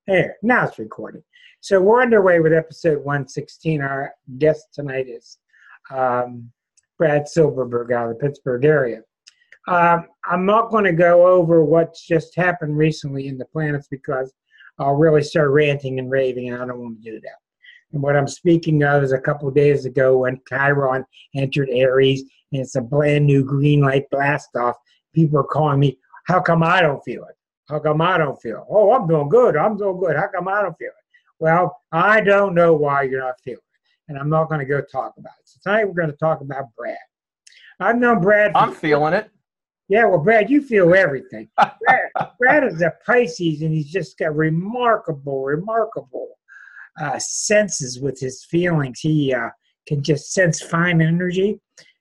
There, now it's recording. So we're underway with episode 116. Our guest tonight is Brad Silberberg out of the Pittsburgh area. I'm not going to go over what's just happened recently in the planets because I'll really start ranting and raving, and I don't want to do that. And what I'm speaking of is a couple of days ago when Chiron entered Aries, and it's a brand new green light blast off. People are calling me, how come I don't feel it? How come I don't feel it? Oh, I'm doing good. I'm doing good. How come I don't feel it? Well, I don't know why you're not feeling it, and I'm not going to go talk about it. So tonight we're going to talk about Brad. I've known Brad. I'm feeling it. Yeah, well, Brad, you feel everything. Brad is a Pisces, and he's just got remarkable senses with his feelings. He can just sense fine energy.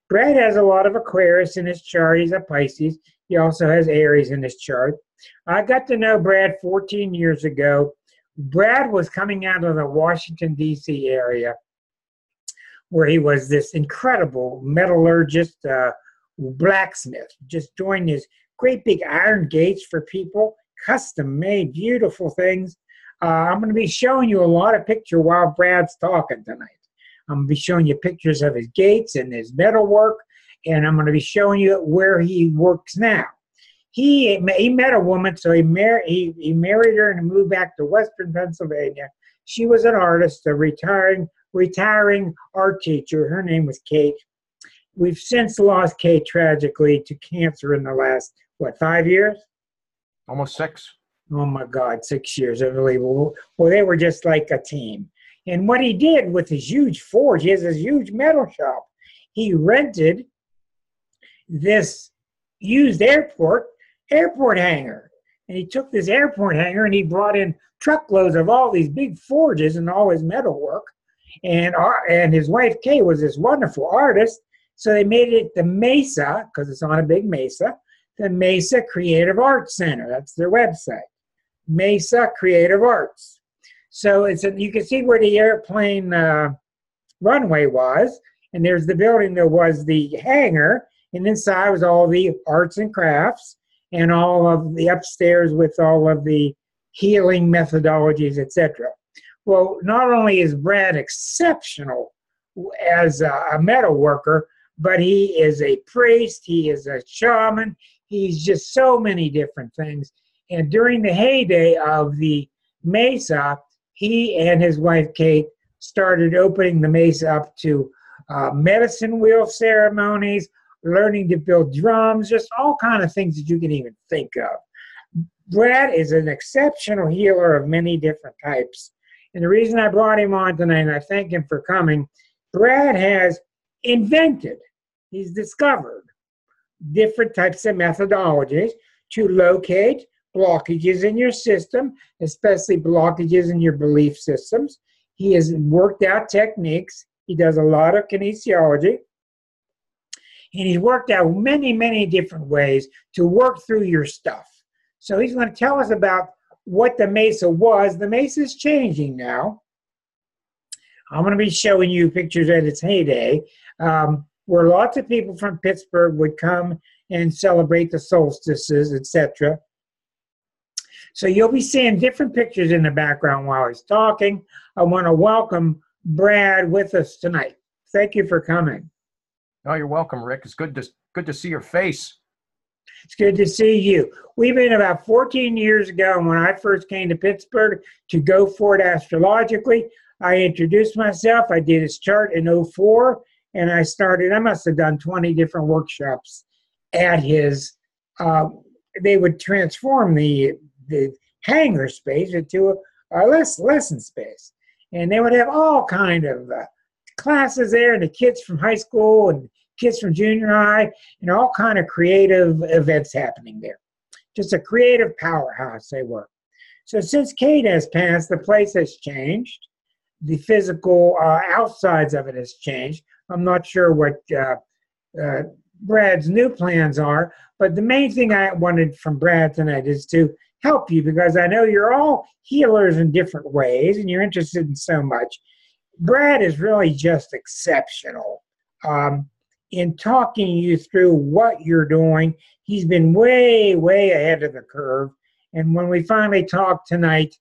Brad has a lot of Aquarius in his chart. He's a Pisces. He also has Aries in his chart. I got to know Brad 14 years ago. Brad was coming out of the Washington, D.C. area where he was this incredible metallurgist, blacksmith, just doing his great big iron gates for people, custom-made, beautiful things. I'm going to be showing you a lot of pictures while Brad's talking tonight. I'm going to be showing you pictures of his gates and his metalwork, and I'm going to be showing you where he works now. He met a woman, so he married her and moved back to Western Pennsylvania. She was an artist, a retiring art teacher. Her name was Kate. We've since lost Kate tragically to cancer in the last, 5 years? Almost 6. Oh my God, 6 years, unbelievable. Well, they were just like a team. And what he did with his huge forge, he has this huge metal shop. He rented this used airport hangar. And he took this airport hangar and he brought in truckloads of all these big forges and all his metal work. And his wife, Kay, was this wonderful artist. So they made it the Mesa, because it's on a big mesa, the Mesa Creative Arts Center. That's their website, Mesa Creative Arts. So you can see where the airplane runway was, and there's the building. There was the hangar, and inside was all the arts and crafts, and all of the upstairs with all of the healing methodologies, etc. Well, not only is Brad exceptional as a metal worker, but he is a priest, he is a shaman, he's just so many different things. And during the heyday of the Mesa, he and his wife, Kate, started opening the Mesa up to medicine wheel ceremonies, learning to build drums, just all kind of things that you can even think of. Brad is an exceptional healer of many different types. And the reason I brought him on tonight, and I thank him for coming, Brad has invented, he's discovered different types of methodologies to locate blockages in your system, especially blockages in your belief systems. He has worked out techniques. He does a lot of kinesiology. And he's worked out many, many different ways to work through your stuff. So he's going to tell us about what the Mesa was. The Mesa is changing now. I'm going to be showing you pictures at its heyday, where lots of people from Pittsburgh would come and celebrate the solstices, etc. So you'll be seeing different pictures in the background while he's talking. I want to welcome Brad with us tonight. Thank you for coming. Oh, you're welcome, Rick. It's good to see your face. It's good to see you. We've been about 14 years ago when I first came to Pittsburgh to go for it astrologically. I introduced myself. I did his chart in 2004, and I must have done 20 different workshops at his, they would transform the hangar space into a lesson space. And they would have all kind of classes there, and the kids from high school and kids from junior high, and all kind of creative events happening there. Just a creative powerhouse they were. So since Kate has passed, the place has changed. The physical outsides of it has changed. I'm not sure what Brad's new plans are, but the main thing I wanted from Brad tonight is to help you, because I know you're all healers in different ways and you're interested in so much. Brad is really just exceptional in talking you through what you're doing. He's been way, way ahead of the curve. And when we finally talk tonight,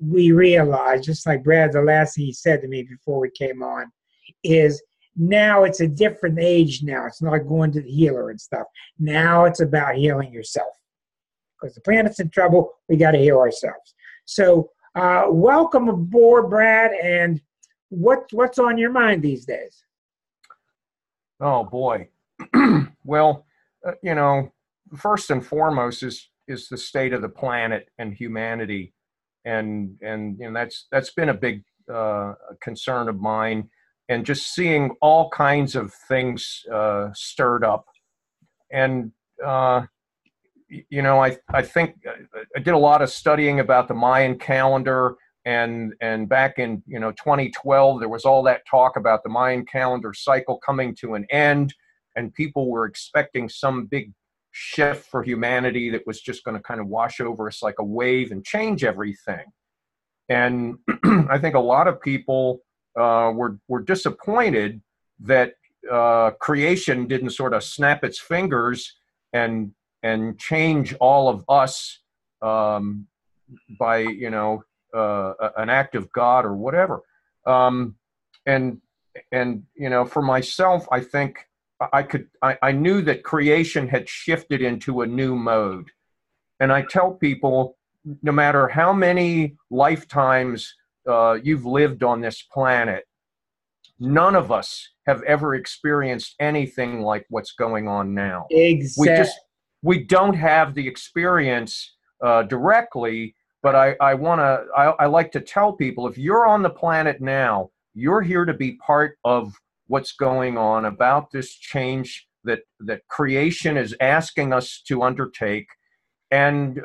we realized, just like Brad, the last thing he said to me before we came on, is now it's a different age now. It's not going to the healer and stuff. Now it's about healing yourself. Because the planet's in trouble, we got to heal ourselves. So welcome aboard, Brad, and what's on your mind these days? Oh, boy. Well, first and foremost is the state of the planet and humanity. And that's been a big concern of mine, and just seeing all kinds of things stirred up. And I think I did a lot of studying about the Mayan calendar, and back in 2012 there was all that talk about the Mayan calendar cycle coming to an end, and people were expecting some big shift for humanity that was just going to kind of wash over us like a wave and change everything. And I think a lot of people were disappointed that creation didn't sort of snap its fingers and change all of us by an act of God or whatever. And for myself, I think I knew that creation had shifted into a new mode. And I tell people, no matter how many lifetimes you've lived on this planet, none of us have ever experienced anything like what's going on now. Exactly. We don't have the experience directly, but I like to tell people, if you're on the planet now, you're here to be part of what's going on, about this change that creation is asking us to undertake. And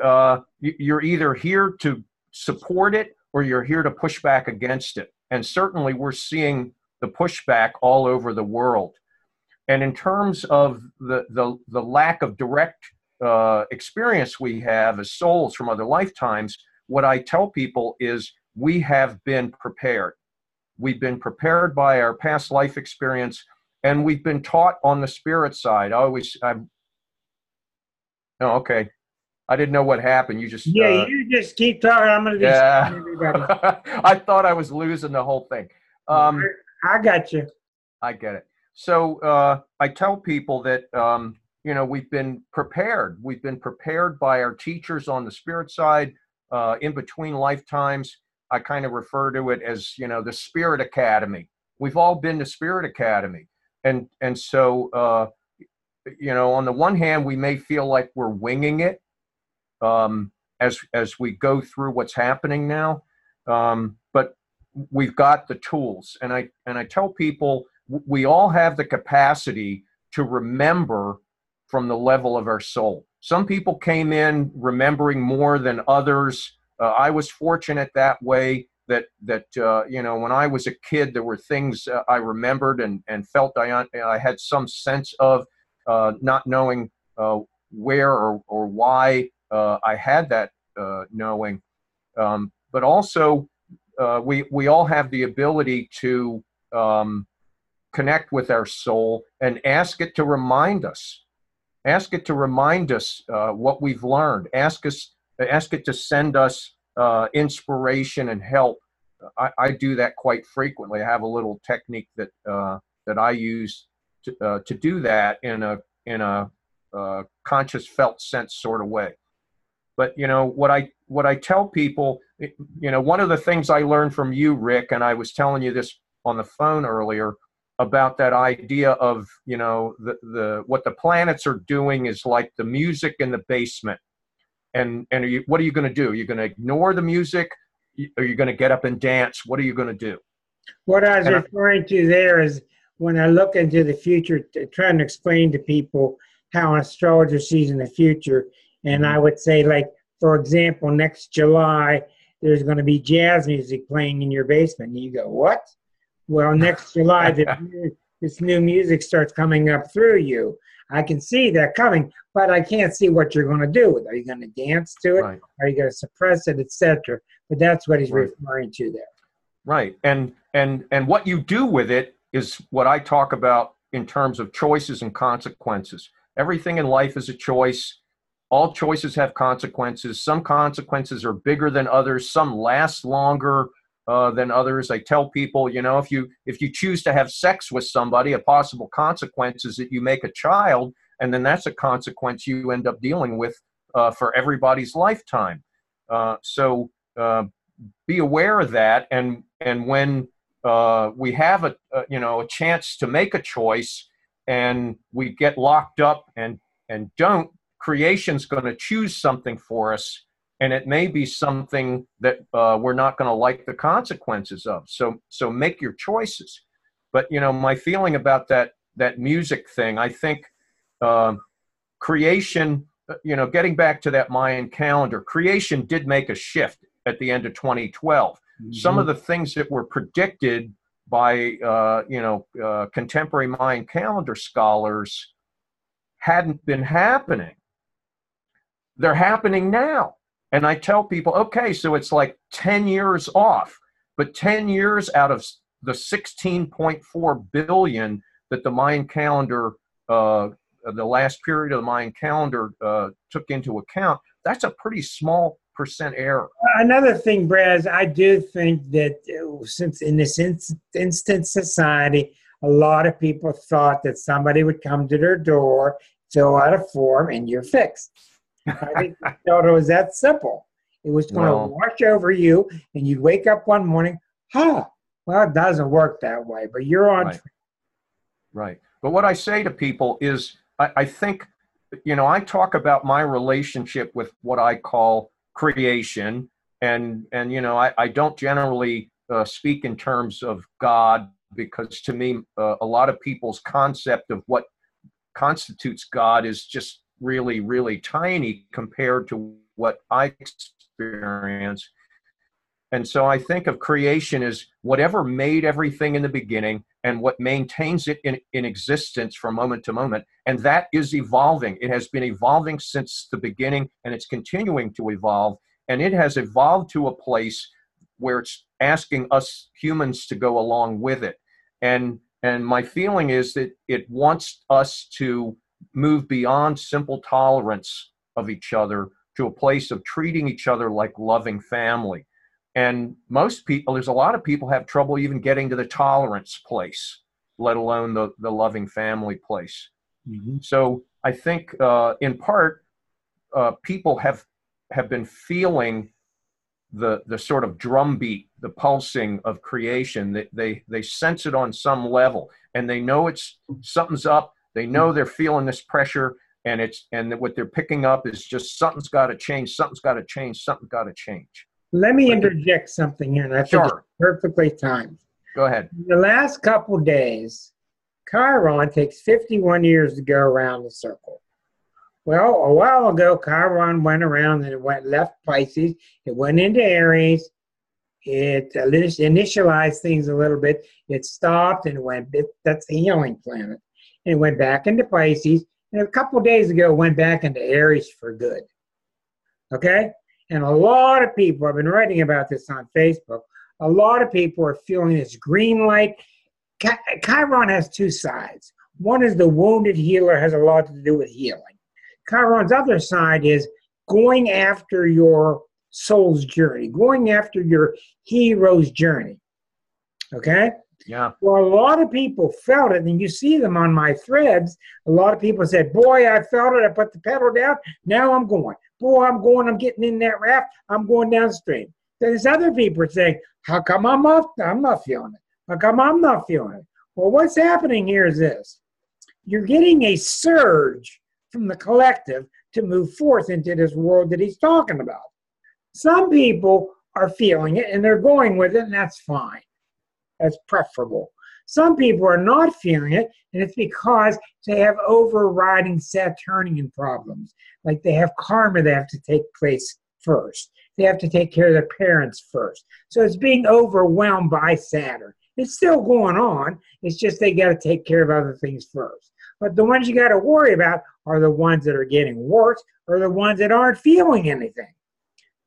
you're either here to support it or you're here to push back against it. And certainly we're seeing the pushback all over the world. And in terms of the lack of direct experience we have as souls from other lifetimes, what I tell people is we have been prepared. We've been prepared by our past life experience, and we've been taught on the spirit side. Okay. I didn't know what happened. You just you just keep talking. I'm going to yeah. everybody. I thought I was losing the whole thing. I got you. I get it. So I tell people that we've been prepared. We've been prepared by our teachers on the spirit side. In between lifetimes, I kind of refer to it as the Spirit Academy. We've all been to Spirit Academy, and so on the one hand, we may feel like we're winging it as we go through what's happening now, but we've got the tools, and I tell people we all have the capacity to remember from the level of our soul. Some people came in remembering more than others. I was fortunate that way, that when I was a kid, there were things I remembered and felt I had some sense of, not knowing where or why I had that knowing. But also, we all have the ability to connect with our soul and ask it to remind us. Ask it to remind us what we've learned. Ask it to send us inspiration and help. I do that quite frequently. I have a little technique that I use to do that in a conscious felt sense sort of way. But what I tell people, one of the things I learned from you, Rick, and I was telling you this on the phone earlier, about that idea of what the planets are doing is like the music in the basement, and what are you going to do? You're going to ignore the music? Are you going to get up and dance? What are you going to do? What I was referring to there is when I look into the future, trying to explain to people how an astrologer sees in the future, and I would say, like, for example, next July there's going to be jazz music playing in your basement, and you go, what? Well, next July, this new music starts coming up through you. I can see that coming, but I can't see what you're going to do with it. Are you going to dance to it? Right. Are you going to suppress it, etc.? But that's what he's referring to there. Right. And what you do with it is what I talk about in terms of choices and consequences. Everything in life is a choice. all choices have consequences. Some consequences are bigger than others. Some last longer than others. I tell people, you know, if you choose to have sex with somebody, a possible consequence is that you make a child, and then that's a consequence you end up dealing with for everybody's lifetime. So be aware of that, and when we have a chance to make a choice, and we get locked up and don't, creation's going to choose something for us, and it may be something that we're not going to like the consequences of. So make your choices. But you know, my feeling about that music thing, I think creation, you know, getting back to that Mayan calendar, creation did make a shift at the end of 2012. Mm-hmm. Some of the things that were predicted by contemporary Mayan calendar scholars hadn't been happening. They're happening now. And I tell people, okay, so it's like 10 years off, but 10 years out of the 16.4 billion that the Mayan calendar, the last period of the Mayan calendar took into account, that's a pretty small percent error. Another thing, Brad, is I do think that since in this instant society, a lot of people thought that somebody would come to their door, fill out a form, and you're fixed. I think they thought it was that simple. It was going to wash over you, and you'd wake up one morning, well, it doesn't work that way, but you're on track. Right. But what I say to people is, I think, you know, I talk about my relationship with what I call creation, and you know, I don't generally speak in terms of God, because to me, a lot of people's concept of what constitutes God is just really, really tiny compared to what I experience. And so I think of creation as whatever made everything in the beginning and what maintains it in existence from moment to moment. And that is evolving. It has been evolving since the beginning, and it's continuing to evolve. And it has evolved to a place where it's asking us humans to go along with it. And my feeling is that it wants us to move beyond simple tolerance of each other to a place of treating each other like loving family. And most people, there's a lot of people have trouble even getting to the tolerance place, let alone the loving family place. Mm-hmm. So I think in part, people have been feeling the sort of drumbeat, the pulsing of creation. That they sense it on some level, and they know something's up. They know they're feeling this pressure, and what they're picking up is just something's got to change. Something's got to change. Something's got to change. Let me interject something here, and I think it's perfectly timed. Go ahead. In the last couple days, Chiron takes 51 years to go around the circle. Well, a while ago, Chiron went around and it went left Pisces. It went into Aries. It initialized things a little bit. It stopped and it went, that's the healing planet. And it went back into Pisces. And a couple of days ago, it went back into Aries for good. Okay? And a lot of people, I've been writing about this on Facebook, a lot of people are feeling this green light. Chiron has two sides. One is the wounded healer, has a lot to do with healing. Chiron's other side is going after your soul's journey, going after your hero's journey. Okay? Yeah. Well, a lot of people felt it, and you see them on my threads. A lot of people said, boy, I felt it. I put the pedal down. Now I'm going. Boy, I'm going. I'm getting in that raft. I'm going downstream. There's other people saying, how come I'm not feeling it? How come I'm not feeling it? Well, what's happening here is this. You're getting a surge from the collective to move forth into this world that he's talking about. Some people are feeling it, and they're going with it, and that's fine. That's preferable. Some people are not feeling it, and it's because they have overriding Saturnian problems. Like they have karma that have to take place first. They have to take care of their parents first. So it's being overwhelmed by Saturn. It's still going on. It's just they got to take care of other things first. But the ones you got to worry about are the ones that are getting worse or the ones that aren't feeling anything.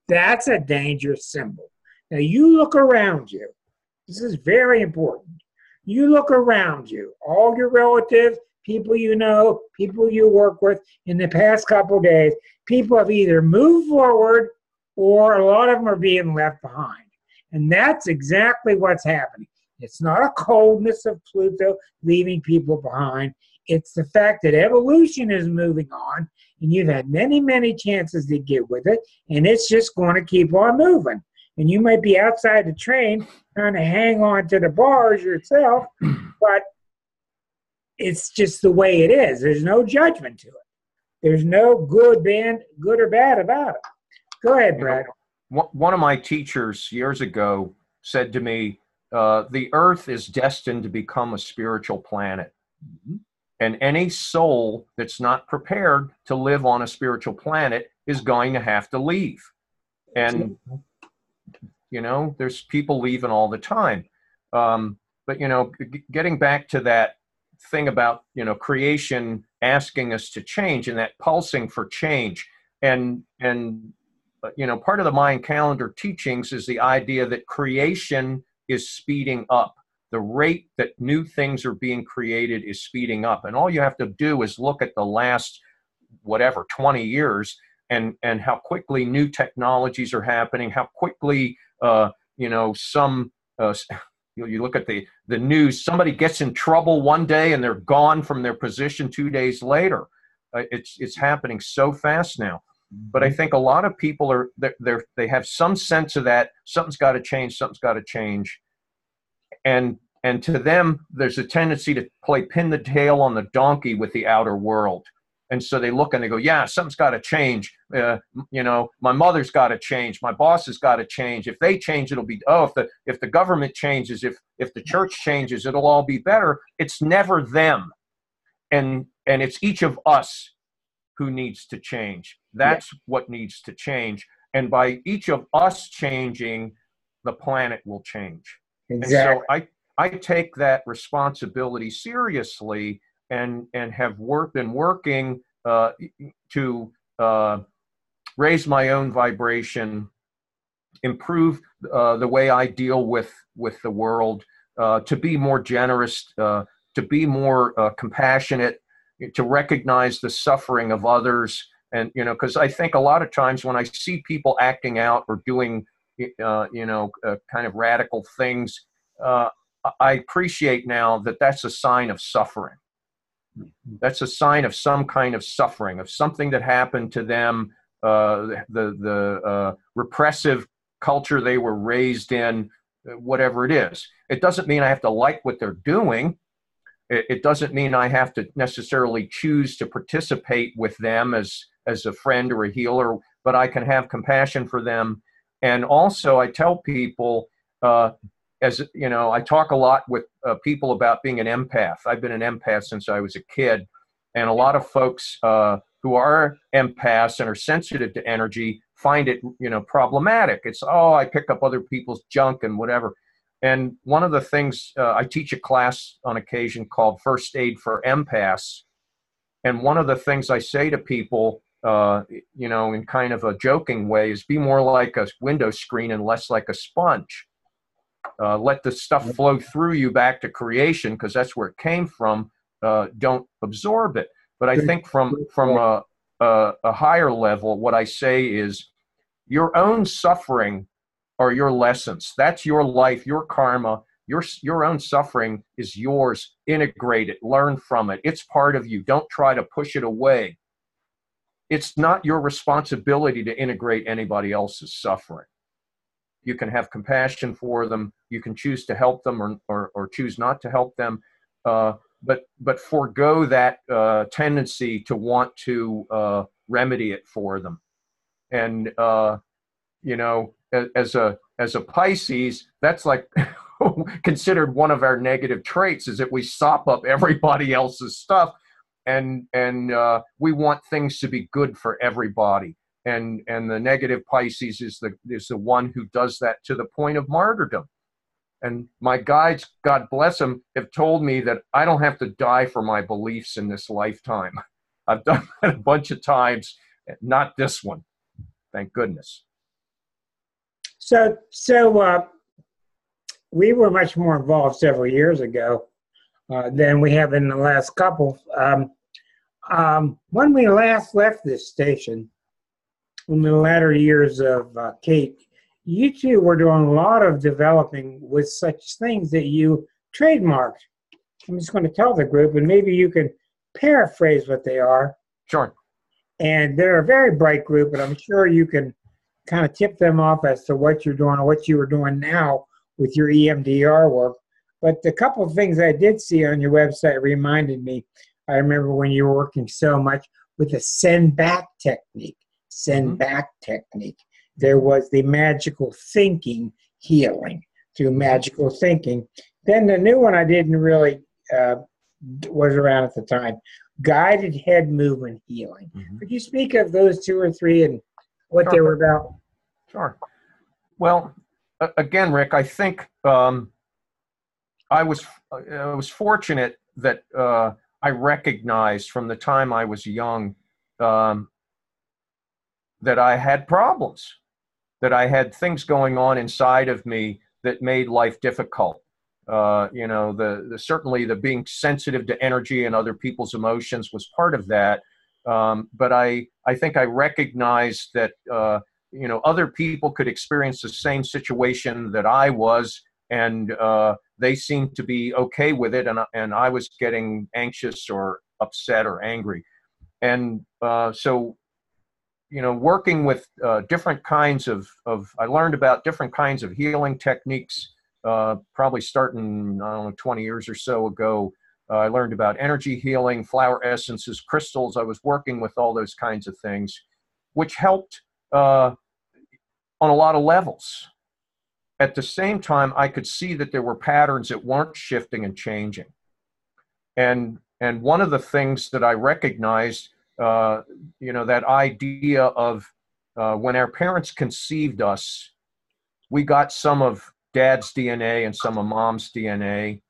That's a dangerous symbol. Now you look around you. This is very important. You look around you, all your relatives, people you know, people you work with in the past couple of days, people have either moved forward or a lot of them are being left behind. And that's exactly what's happening. It's not a coldness of Pluto leaving people behind. It's the fact that evolution is moving on, and you've had many, many chances to get with it, and it's just going to keep on moving. And you might be outside the train trying to hang on to the bars yourself, but it's just the way it is. There's no judgment to it. There's no good or bad about it. Go ahead, Brad. One of my teachers years ago said to me, the earth is destined to become a spiritual planet. Mm-hmm. And any soul that's not prepared to live on a spiritual planet is going to have to leave. And, you know, there's people leaving all the time. But, you know, getting back to that thing about, you know, creation asking us to change and that pulsing for change. And you know, part of the Mayan calendar teachings is the idea that creation is speeding up. The rate that new things are being created is speeding up. And all you have to do is look at the last, whatever, 20 years and how quickly new technologies are happening, how quickly, you know, you look at the news, somebody gets in trouble one day and they're gone from their position 2 days later. It's happening so fast now. But I think a lot of people they have some sense of that something's got to change, something's got to change. And to them, there's a tendency to play pin the tail on the donkey with the outer world. And so they look and they go, yeah, something's got to change. You know, my mother's got to change. My boss has got to change. If they change, it'll be, if the government changes, if the church changes, it'll all be better. It's never them. And it's each of us who needs to change. That's what needs to change. And by each of us changing, the planet will change. Exactly. And so I take that responsibility seriously and have been working to raise my own vibration, improve the way I deal with the world, to be more generous, to be more compassionate, to recognize the suffering of others. And, you know, because I think a lot of times when I see people acting out or doing, you know, kind of radical things, I appreciate now that that's a sign of suffering. That's a sign of some kind of suffering, of something that happened to them, the repressive culture they were raised in, whatever it is. It doesn't mean I have to like what they're doing. It doesn't mean I have to necessarily choose to participate with them as a friend or a healer, but I can have compassion for them. And also I tell people, as you know, I talk a lot with people about being an empath. I've been an empath since I was a kid. And a lot of folks who are empaths and are sensitive to energy find it, you know, problematic. It's, oh, I pick up other people's junk and whatever. And one of the things, I teach a class on occasion called First Aid for Empaths. And one of the things I say to people, you know, in kind of a joking way, is be more like a window screen and less like a sponge. Let the stuff flow through you back to creation, because that's where it came from. Don't absorb it. But I think from a higher level, what I say is your own suffering are your lessons. That's your life, your karma, your own suffering is yours. Integrate it, learn from it. It's part of you. Don't try to push it away. It's not your responsibility to integrate anybody else's suffering. You can have compassion for them. You can choose to help them or choose not to help them. But forego that tendency to want to remedy it for them. And, you know, as a Pisces, that's like considered one of our negative traits, is that we sop up everybody else's stuff, and we want things to be good for everybody. And the negative Pisces is the one who does that to the point of martyrdom. And my guides, God bless them, have told me that I don't have to die for my beliefs in this lifetime. I've done that a bunch of times, not this one. Thank goodness. So we were much more involved several years ago than we have in the last couple. When we last left this station, in the latter years of Kate, you two were doing a lot of developing with such things that you trademarked. I'm just going to tell the group, and maybe you can paraphrase what they are. Sure. And they're a very bright group, and I'm sure you can kind of tip them off as to what you're doing or what you were doing now with your EMDR work. But the couple of things I did see on your website reminded me, I remember when you were working so much with the send back technique. Back technique. There was the magical thinking healing through magical thinking. Then the new one I didn't really was around at the time, guided head movement healing. Could you speak of those two or three and what they were about? Sure. Well, again, Rick, I think I was fortunate that I recognized from the time I was young that I had problems, that I had things going on inside of me that made life difficult. Certainly the being sensitive to energy and other people's emotions was part of that. But I think I recognized that, other people could experience the same situation that I was, and they seemed to be okay with it. And I was getting anxious or upset or angry. And so working with different kinds of, I learned about different kinds of healing techniques, probably starting, 20 years or so ago. I learned about energy healing, flower essences, crystals. I was working with all those kinds of things, which helped on a lot of levels. At the same time, I could see that there were patterns that weren't shifting and changing. And one of the things that I recognized, that idea of when our parents conceived us, we got some of dad's DNA and some of mom's DNA.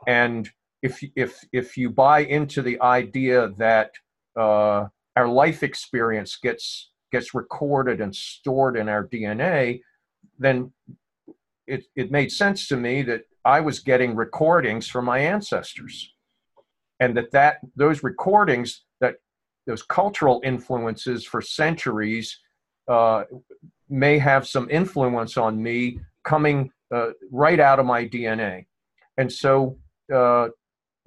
And if you buy into the idea that our life experience gets recorded and stored in our DNA, then it made sense to me that I was getting recordings from my ancestors, and those recordings, those cultural influences for centuries may have some influence on me coming right out of my DNA. And so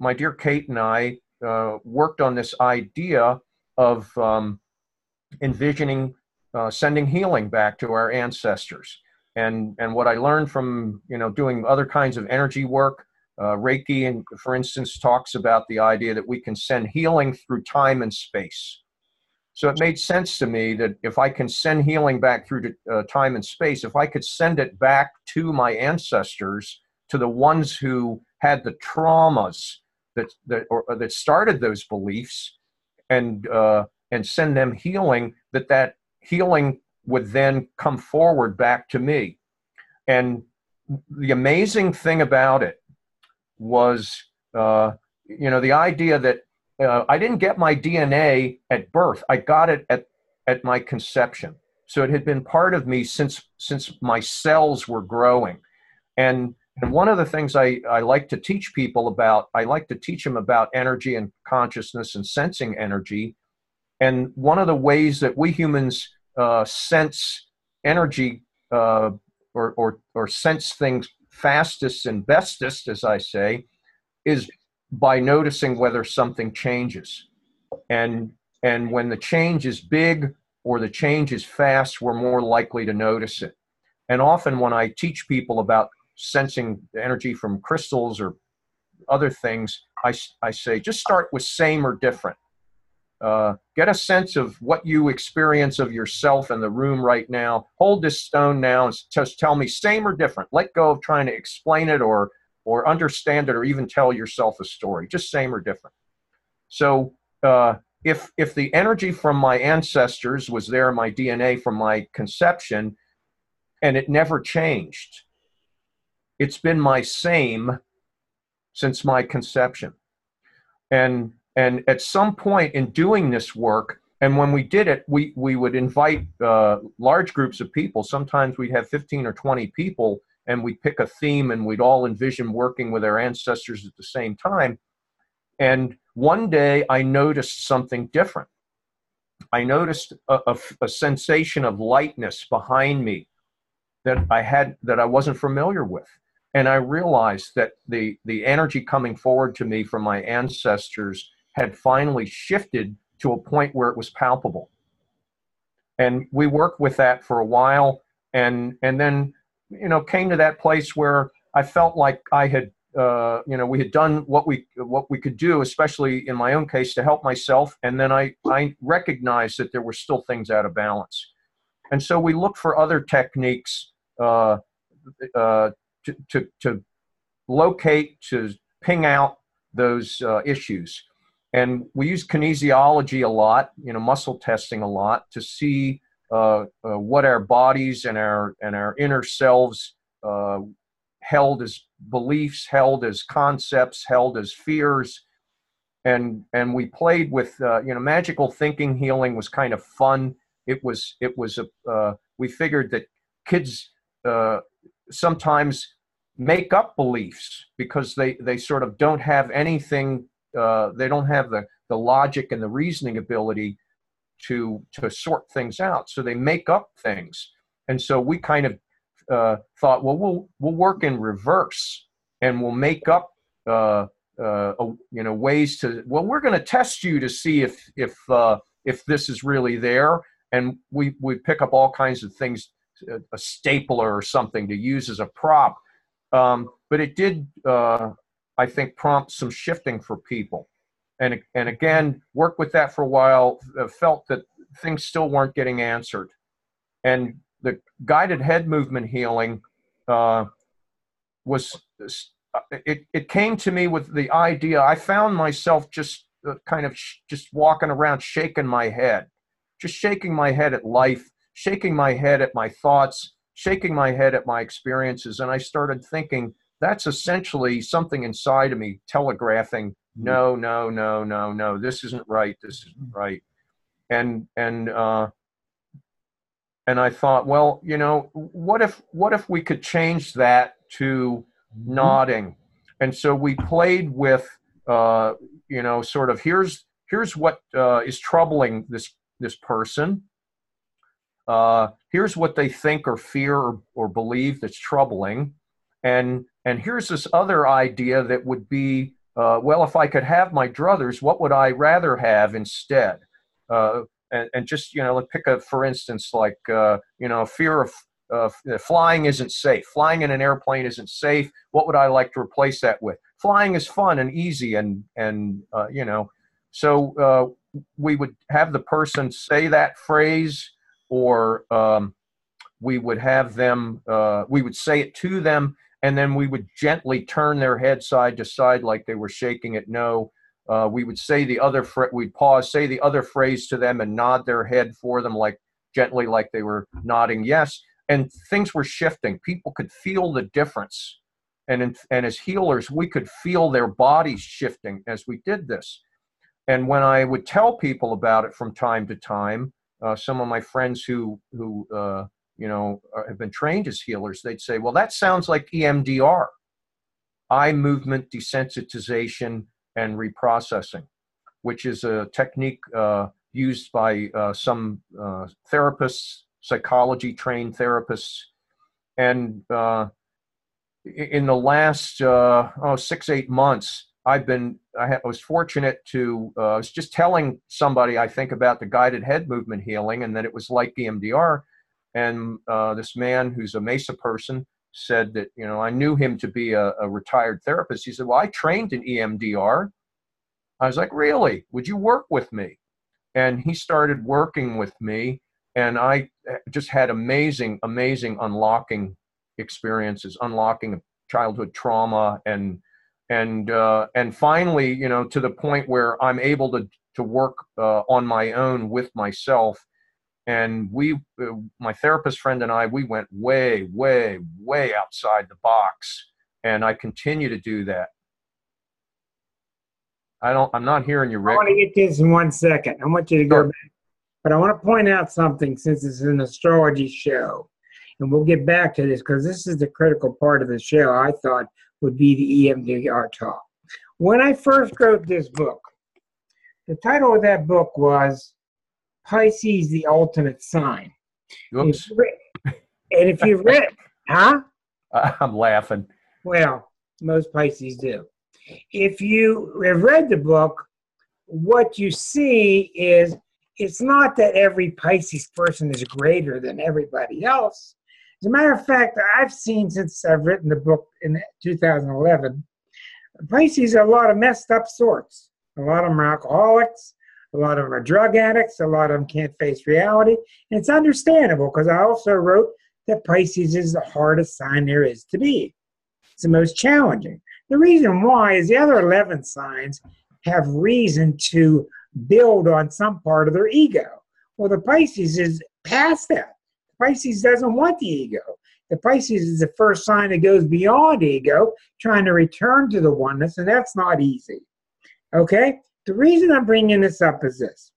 my dear Kate and I worked on this idea of envisioning sending healing back to our ancestors. And what I learned from doing other kinds of energy work, Reiki, and for instance, talks about the idea that we can send healing through time and space. So it made sense to me that if I can send healing back through time and space, if I could send it back to my ancestors, to the ones who had the traumas that started those beliefs, and send them healing, that healing would then come forward back to me. And the amazing thing about it was, the idea that I didn't get my DNA at birth. I got it at my conception. So it had been part of me since my cells were growing. And one of the things I like to teach people about, I like to teach them about energy and consciousness and sensing energy. And one of the ways that we humans sense energy or sense things fastest and bestest, as I say, is by noticing whether something changes. And when the change is big or the change is fast, we're more likely to notice it. And often when I teach people about sensing energy from crystals or other things, I say, just start with same or different. Get a sense of what you experience of yourself in the room right now. Hold this stone now and just tell me same or different. Let go of trying to explain it or understand it or even tell yourself a story. Just same or different. So if the energy from my ancestors was there in my DNA from my conception and it never changed, it's been my same since my conception. And at some point in doing this work, and when we did it, we would invite large groups of people. Sometimes we'd have 15 or 20 people and we'd pick a theme, and we'd all envision working with our ancestors at the same time. And one day I noticed something different. I noticed a sensation of lightness behind me that I wasn't familiar with. And I realized that the energy coming forward to me from my ancestors had finally shifted to a point where it was palpable. And we worked with that for a while, and then, you know, came to that place where I felt like I had, you know, we had done what we could do, especially in my own case, to help myself. And then I recognized that there were still things out of balance. And so we looked for other techniques to locate, to ping out those issues. And we use kinesiology a lot, you know, muscle testing a lot, to see what our bodies and our inner selves held as beliefs, held as concepts, held as fears. And we played with, you know, magical thinking healing was kind of fun. We figured that kids sometimes make up beliefs because they sort of don't have anything, they don't have the logic and the reasoning ability to sort things out. So they make up things. And so we kind of thought, well, we'll work in reverse, and we'll make up you know, ways to, well, we're going to test you to see if this is really there. And we pick up all kinds of things, a stapler or something to use as a prop. But it did, I think, prompt some shifting for people. And again, worked with that for a while, felt that things still weren't getting answered. And the guided head movement healing it came to me with the idea. I found myself just kind of just walking around shaking my head, just shaking my head at life, shaking my head at my thoughts, shaking my head at my experiences. And I started thinking, that's essentially something inside of me telegraphing, no, no, no, no, no, this isn't right, this isn't right. And I thought, well, you know, what if we could change that to nodding? And so we played with, you know, sort of, here's what is troubling this person. Here's what they think or fear or believe that's troubling. And here's this other idea that would be, well, if I could have my druthers, what would I rather have instead? And just, you know, let's pick for instance, like, you know, fear of flying isn't safe. Flying in an airplane isn't safe. What would I like to replace that with? Flying is fun and easy, and you know, so we would have the person say that phrase, or we would have them, we would say it to them, and then we would gently turn their head side to side like they were shaking it no. We would say the other we'd pause, say the other phrase to them, and nod their head for them, like gently, like they were nodding yes. And things were shifting. People could feel the difference. And as healers, we could feel their bodies shifting as we did this. And when I would tell people about it from time to time, some of my friends who you know, have been trained as healers, they'd say, well, that sounds like EMDR, eye movement desensitization and reprocessing, which is a technique used by some therapists, psychology trained therapists. And in the last 6-8 months, I was fortunate to, I was just telling somebody, I think, about the guided head movement healing, and that it was like EMDR. And this man who's a Mesa person said that, you know, I knew him to be a retired therapist. He said, well, I trained in EMDR. I was like, really? Would you work with me? And he started working with me, and I just had amazing, amazing unlocking experiences, unlocking of childhood trauma, and finally, you know, to the point where I'm able to work on my own with myself. And my therapist friend and I, we went way, way, way outside the box, and I continue to do that. I'm not hearing you, Rick. I want to get this in 1 second. I want you to go back. But I want to point out something, since it's an astrology show. and we'll get back to this because this is the critical part of the show I thought would be the EMDR talk. When I first wrote this book, the title of that book was Pisces, the Ultimate Sign. Oops. And if you've read, huh? I'm laughing. Well, most Pisces do. If you have read the book, what you see is it's not that every Pisces person is greater than everybody else. As a matter of fact, I've seen since I've written the book in 2011, Pisces are a lot of messed up sorts. A lot of them are alcoholics, a lot of them are drug addicts, a lot of them can't face reality. And it's understandable because I also wrote that Pisces is the hardest sign there is to be. It's the most challenging. The reason why is the other 11 signs have reason to build on some part of their ego. Well, the Pisces is past that. The Pisces doesn't want the ego. The Pisces is the first sign that goes beyond ego, trying to return to the oneness, and that's not easy. Okay? The reason I'm bringing this up is this.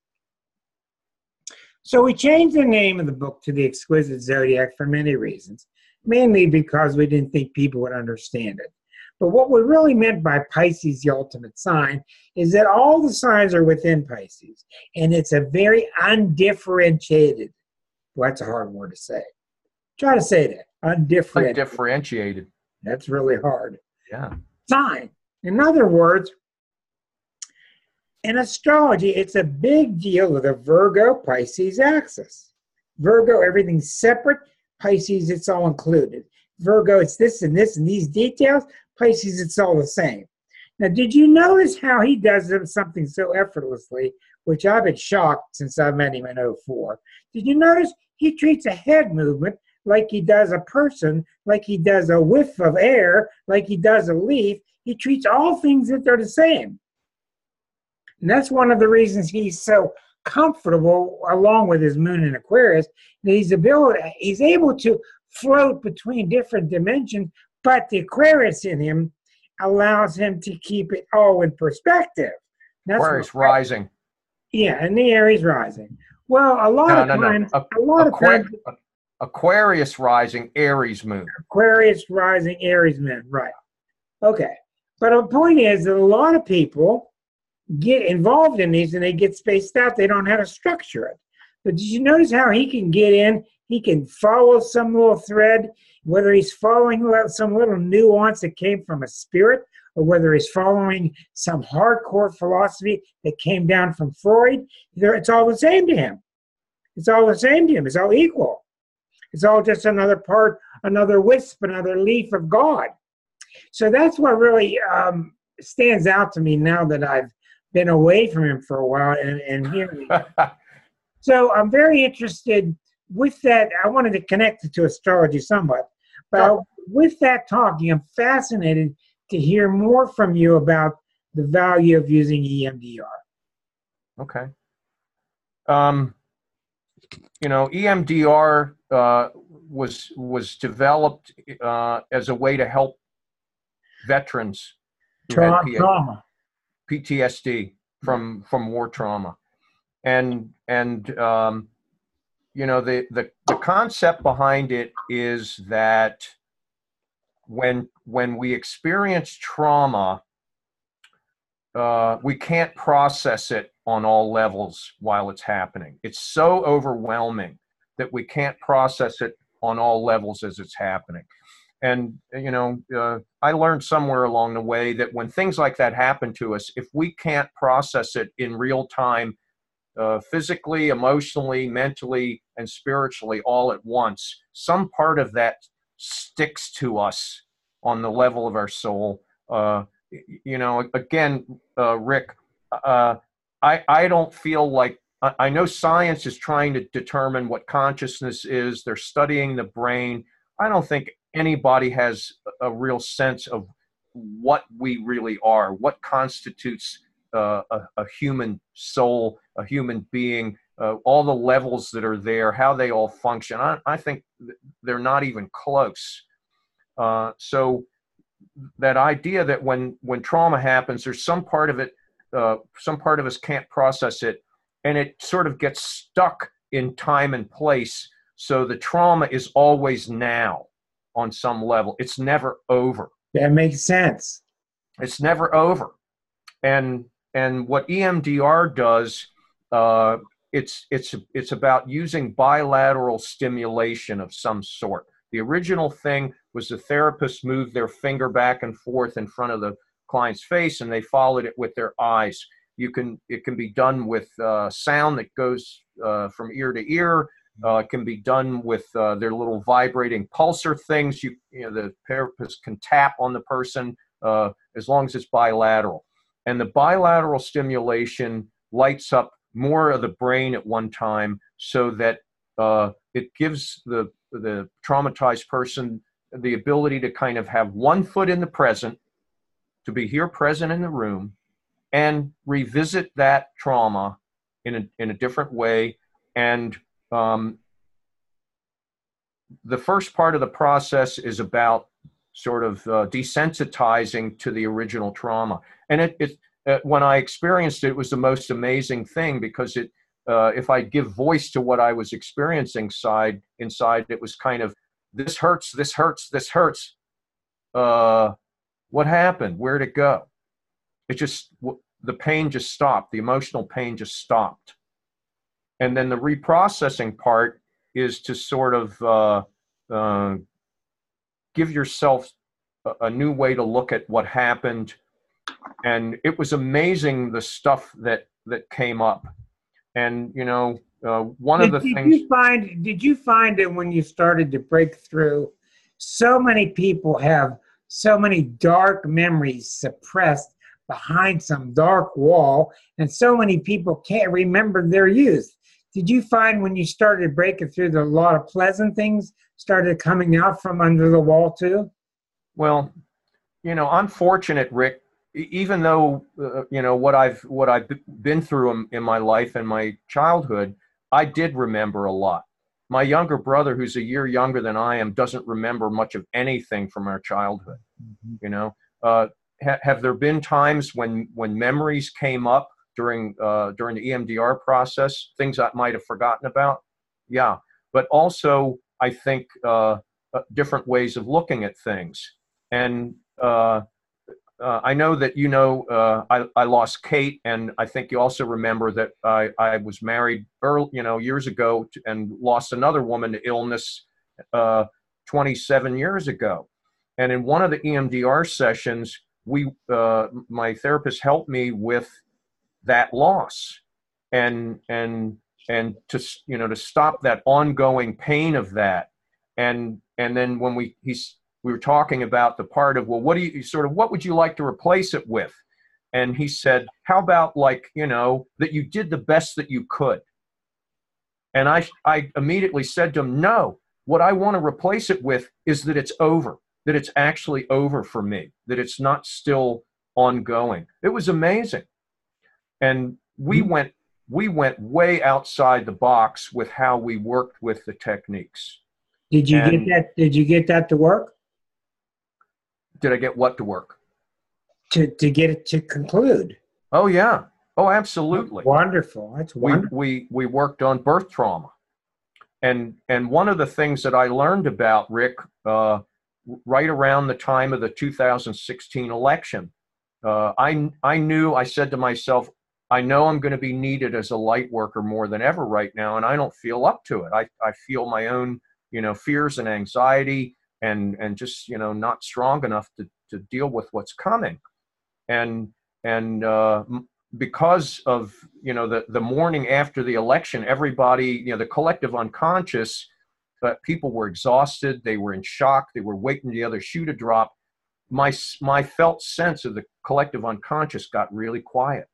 So we changed the name of the book to The Exquisite Zodiac for many reasons, mainly because we didn't think people would understand it. But what we really meant by Pisces, the ultimate sign, is that all the signs are within Pisces, and it's a very undifferentiated, well, that's a hard word to say. Try to say that. Undifferentiated. Undifferentiated. That's really hard. Yeah. Sign. In other words, in astrology, it's a big deal with a Virgo-Pisces axis. Virgo, everything's separate. Pisces, it's all included. Virgo, it's this and this and these details. Pisces, it's all the same. Now, did you notice how he does something so effortlessly, which I've been shocked since I met him in 2004? Did you notice he treats a head movement like he does a person, like he does a whiff of air, like he does a leaf? He treats all things that they're the same. And that's one of the reasons he's so comfortable, along with his moon in Aquarius, that he's able to float between different dimensions, but the Aquarius in him allows him to keep it all in perspective. That's Aquarius rising. Yeah, and the Aries rising. Well, a lot of times, Aquarius rising, Aries moon. Aquarius rising, Aries moon, right. Okay. But the point is that a lot of people get involved in these and they get spaced out. They don't know how to structure it. But did you notice how he can get in? He can follow some little thread, whether he's following some little nuance that came from a spirit, or whether he's following some hardcore philosophy that came down from Freud. It's all the same to him. It's all the same to him. It's all equal. It's all just another part, another wisp, another leaf of God. So that's what really stands out to me now that I've been away from him for a while and hearing him. So I'm very interested with that. I wanted to connect it to astrology somewhat. But with that talking, I'm fascinated to hear more from you about the value of using EMDR. Okay. EMDR was developed as a way to help veterans who had Trauma. PTSD from war trauma, and the concept behind it is that when we experience trauma, we can't process it on all levels while it's happening. It's so overwhelming that we can't process it on all levels as it's happening. And, I learned somewhere along the way that when things like that happen to us, if we can't process it in real time, physically, emotionally, mentally, and spiritually all at once, some part of that sticks to us on the level of our soul. Rick, I don't feel like, I know science is trying to determine what consciousness is. They're studying the brain. I don't think anybody has a real sense of what we really are, what constitutes a human soul, a human being, all the levels that are there, how they all function. I think they're not even close. So that idea that when trauma happens, there's some part of it, some part of us can't process it, and it sort of gets stuck in time and place So the trauma is always now on some level. It's never over. That makes sense. It's never over. And what EMDR does, it's about using bilateral stimulation of some sort. The original thing was the therapist moved their finger back and forth in front of the client's face, and they followed it with their eyes. It can be done with sound that goes from ear to ear. It can be done with their little vibrating pulsar things. The therapist can tap on the person as long as it's bilateral. And the bilateral stimulation lights up more of the brain at one time, so that it gives the traumatized person the ability to kind of have one foot in the present, to be here present in the room, and revisit that trauma in a different way. And the first part of the process is about sort of desensitizing to the original trauma. And when I experienced it, it was the most amazing thing, because if I give voice to what I was experiencing inside, it was kind of, this hurts, this hurts, this hurts. What happened? Where'd it go? The pain just stopped. The emotional pain just stopped. And then the reprocessing part is to sort of give yourself a new way to look at what happened. And it was amazing, the stuff that came up. And, one of the things... Did you find that when you started to break through, so many people have so many dark memories suppressed behind some dark wall, and so many people can't remember their youth? Did you find when you started breaking through that a lot of pleasant things started coming out from under the wall too? Well, I'm fortunate, Rick. Even though what I've been through in my life and my childhood, I did remember a lot. My younger brother, who's a year younger than I am, doesn't remember much of anything from our childhood. Have there been times when memories came up during the EMDR process, things I might have forgotten about? Yeah, but also I think different ways of looking at things. And I know that I lost Kate, and I think you also remember that I was married early, years ago, and lost another woman to illness 27 years ago. And in one of the EMDR sessions, my therapist helped me with that loss, and to stop that ongoing pain of that. And then when we were talking about the part of, well, what would you like to replace it with? And he said, how about that you did the best that you could? And I immediately said to him, no, what I want to replace it with is that it's over, that it's actually over for me, that it's not still ongoing. It was amazing. And we went way outside the box with how we worked with the techniques. Did you get that to work? Did I get what to work? To get it to conclude. Oh, yeah. Oh, absolutely. That's wonderful. That's wonderful. We worked on birth trauma. And one of the things that I learned about, Rick, right around the time of the 2016 election, I said to myself, I know I'm going to be needed as a light worker more than ever right now, and I don't feel up to it. I feel my own, fears and anxiety, and just, not strong enough to deal with what's coming. And because of, the morning after the election, everybody, the collective unconscious, people were exhausted. They were in shock. They were waiting for the other shoe to drop. My felt sense of the collective unconscious got really quiet.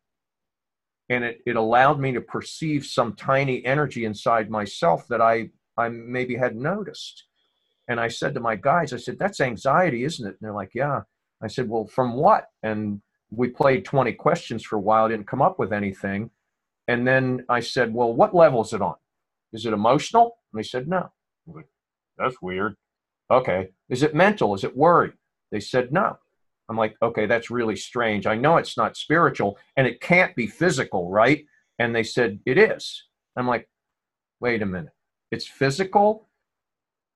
And it allowed me to perceive some tiny energy inside myself that I maybe hadn't noticed. And I said to my guys, I said, that's anxiety, isn't it? And they're like, yeah. I said, well, from what? And we played 20 questions for a while, didn't come up with anything. And then I said, well, what level is it on? Is it emotional? And they said, no. I'm like, that's weird. Okay. Is it mental? Is it worry? They said, no. I'm like, okay, that's really strange. I know it's not spiritual and it can't be physical, right? And they said, it is. I'm like, wait a minute. It's physical?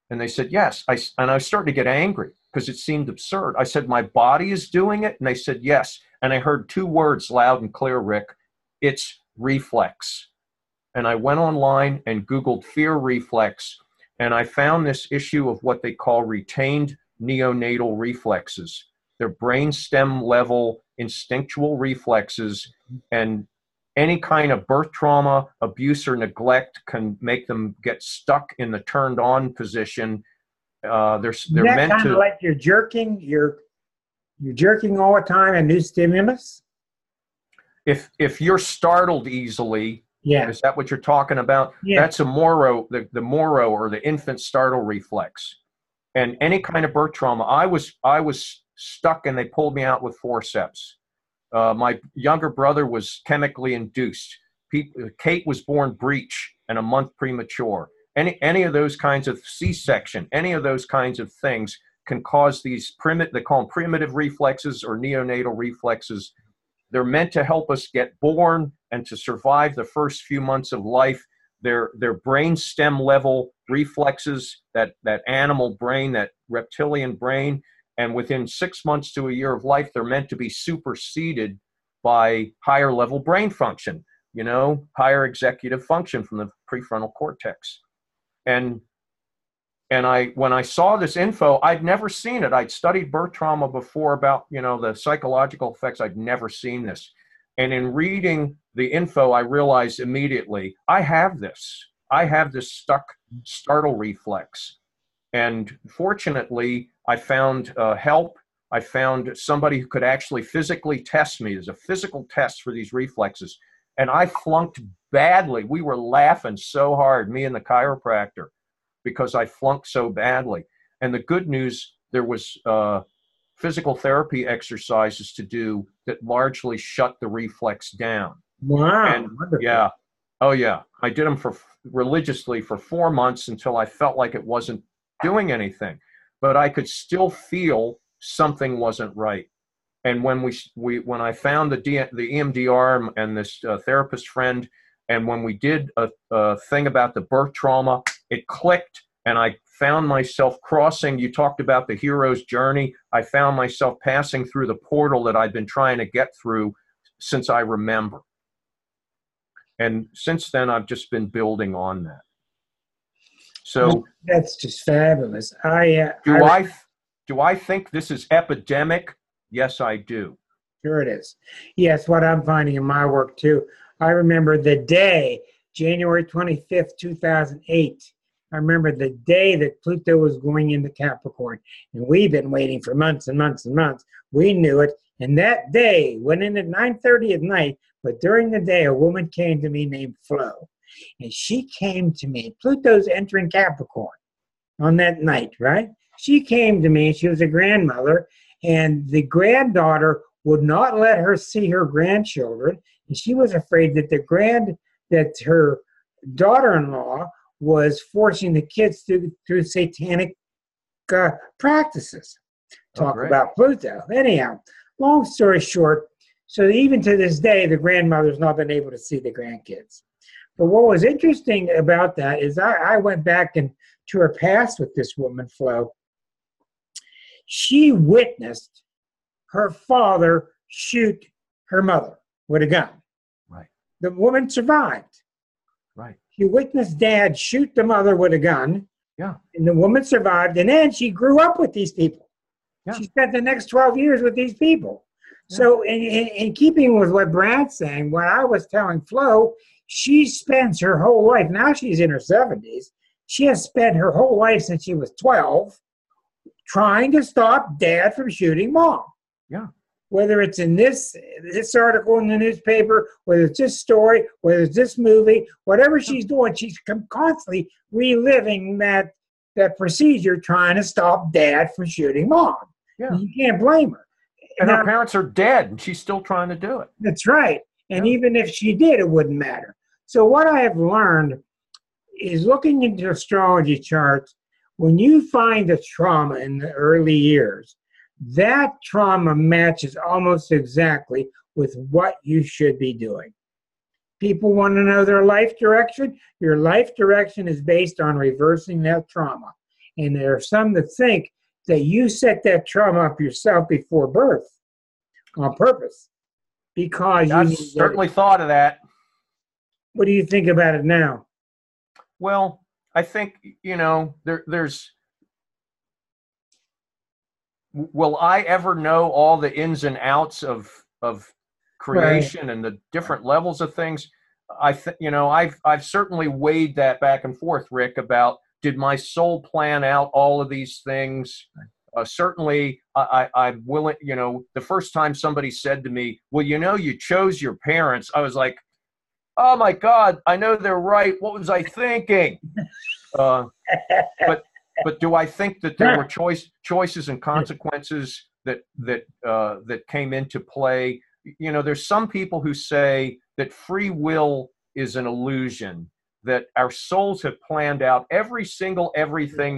And they said, yes. And I was starting to get angry because it seemed absurd. I said, my body is doing it? And they said, yes. And I heard two words loud and clear, Rick. It's reflex. And I went online and Googled fear reflex, and I found this issue of what they call retained neonatal reflexes. They're brainstem level instinctual reflexes, and any kind of birth trauma, abuse, or neglect can make them get stuck in the turned on position. They're meant kind to, of like you're jerking all the time, a new stimulus. if you're startled easily, Yeah. is that what you're talking about? Yeah. That's a Moro, the Moro, or the infant startle reflex. And any kind of birth trauma, I was stuck and they pulled me out with forceps. My younger brother was chemically induced. Kate was born breech and a month premature. Any of those kinds of C-section, any of those kinds of things can cause these they call them primitive reflexes or neonatal reflexes. They're meant to help us get born and to survive the first few months of life. They're brain stem level reflexes, that animal brain, that reptilian brain. And within 6 months to a year of life, they're meant to be superseded by higher level brain function, higher executive function from the prefrontal cortex. And when I saw this info, I'd never seen it. I'd studied birth trauma before about, the psychological effects. I'd never seen this. And in reading the info, I realized immediately, I have this stuck startle reflex. And fortunately, I found help. I found somebody who could actually physically test me. There's a physical test for these reflexes. And I flunked badly. We were laughing so hard, me and the chiropractor, because I flunked so badly. And the good news, there was physical therapy exercises to do that largely shut the reflex down. Wow. And yeah. Oh yeah. I did them religiously for 4 months until I felt like it wasn't doing anything, but I could still feel something wasn't right. And when when I found the EMDR and this therapist friend, and when we did a thing about the birth trauma, it clicked, and I found myself crossing. You talked about the hero's journey. I found myself passing through the portal that I'd been trying to get through since I remember. And since then, I've just been building on that. So that's just fabulous. Do I think this is epidemic? Yes, I do. Sure it is. Yes, what I'm finding in my work too. I remember the day, January 25th, 2008. I remember the day that Pluto was going into Capricorn. And we've been waiting for months and months and months. We knew it. And that day went in at 9:30 at night. But during the day, a woman came to me named Flo. And she came to me. Pluto's entering Capricorn on that night, right? She came to me. She was a grandmother. And the granddaughter would not let her see her grandchildren. And she was afraid that her daughter-in-law was forcing the kids through satanic practices. Talk about Pluto. Anyhow, long story short, so even to this day, the grandmother's not been able to see the grandkids. But what was interesting about that is I went back to her past with this woman, Flo. She witnessed her father shoot her mother with a gun. Right. The woman survived. Right. She witnessed dad shoot the mother with a gun. Yeah. And the woman survived. And then she grew up with these people. Yeah. She spent the next 12 years with these people. Yeah. So in keeping with what Brad's saying, what I was telling Flo, she spends her whole life, now she's in her 70s, she has spent her whole life since she was 12 trying to stop dad from shooting mom. Yeah. Whether it's in this article in the newspaper, whether it's this story, whether it's this movie, whatever she's doing, she's constantly reliving that procedure trying to stop dad from shooting mom. Yeah. You can't blame her. And her parents are dead, and she's still trying to do it. That's right. And even if she did, it wouldn't matter. So what I have learned is looking into astrology charts, when you find a trauma in the early years, that trauma matches almost exactly with what you should be doing. People want to know their life direction. Your life direction is based on reversing that trauma. And there are some that think that you set that trauma up yourself before birth on purpose because you I've need certainly thought of that. What do you think about it now? Well, I think, there's, will I ever know all the ins and outs of creation and the different levels of things? I've certainly weighed that back and forth, Rick, about did my soul plan out all of these things? Certainly, I'm willing, the first time somebody said to me, well, you chose your parents, I was like, oh my God, I know they're right. What was I thinking? But do I think that there were choices and consequences that came into play? There's some people who say that free will is an illusion, that our souls have planned out everything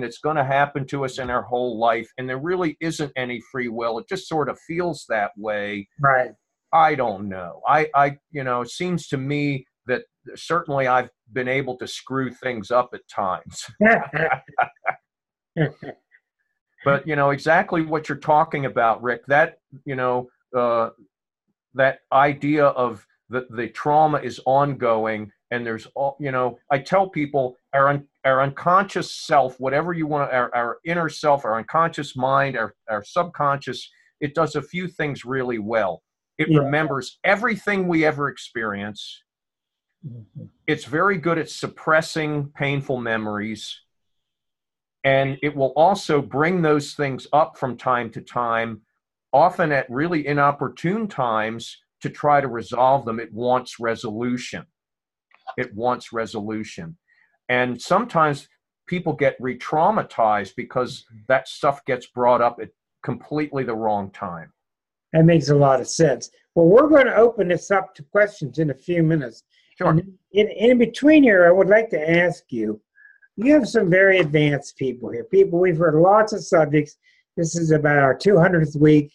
that's going to happen to us in our whole life, and there really isn't any free will. It just sort of feels that way. Right. I don't know. It seems to me that certainly I've been able to screw things up at times. But exactly what you're talking about, Rick, that that idea of the trauma is ongoing, and there's I tell people our unconscious self, whatever you want, our inner self, our unconscious mind, our subconscious, it does a few things really well. It remembers everything we ever experience. It's very good at suppressing painful memories. And it will also bring those things up from time to time, often at really inopportune times, to try to resolve them. It wants resolution. It wants resolution. And sometimes people get re-traumatized because that stuff gets brought up at completely the wrong time. That makes a lot of sense. Well, we're going to open this up to questions in a few minutes. Sure. And in between here, I would like to ask you, you have some very advanced people here. We've heard lots of subjects. This is about our 200th week,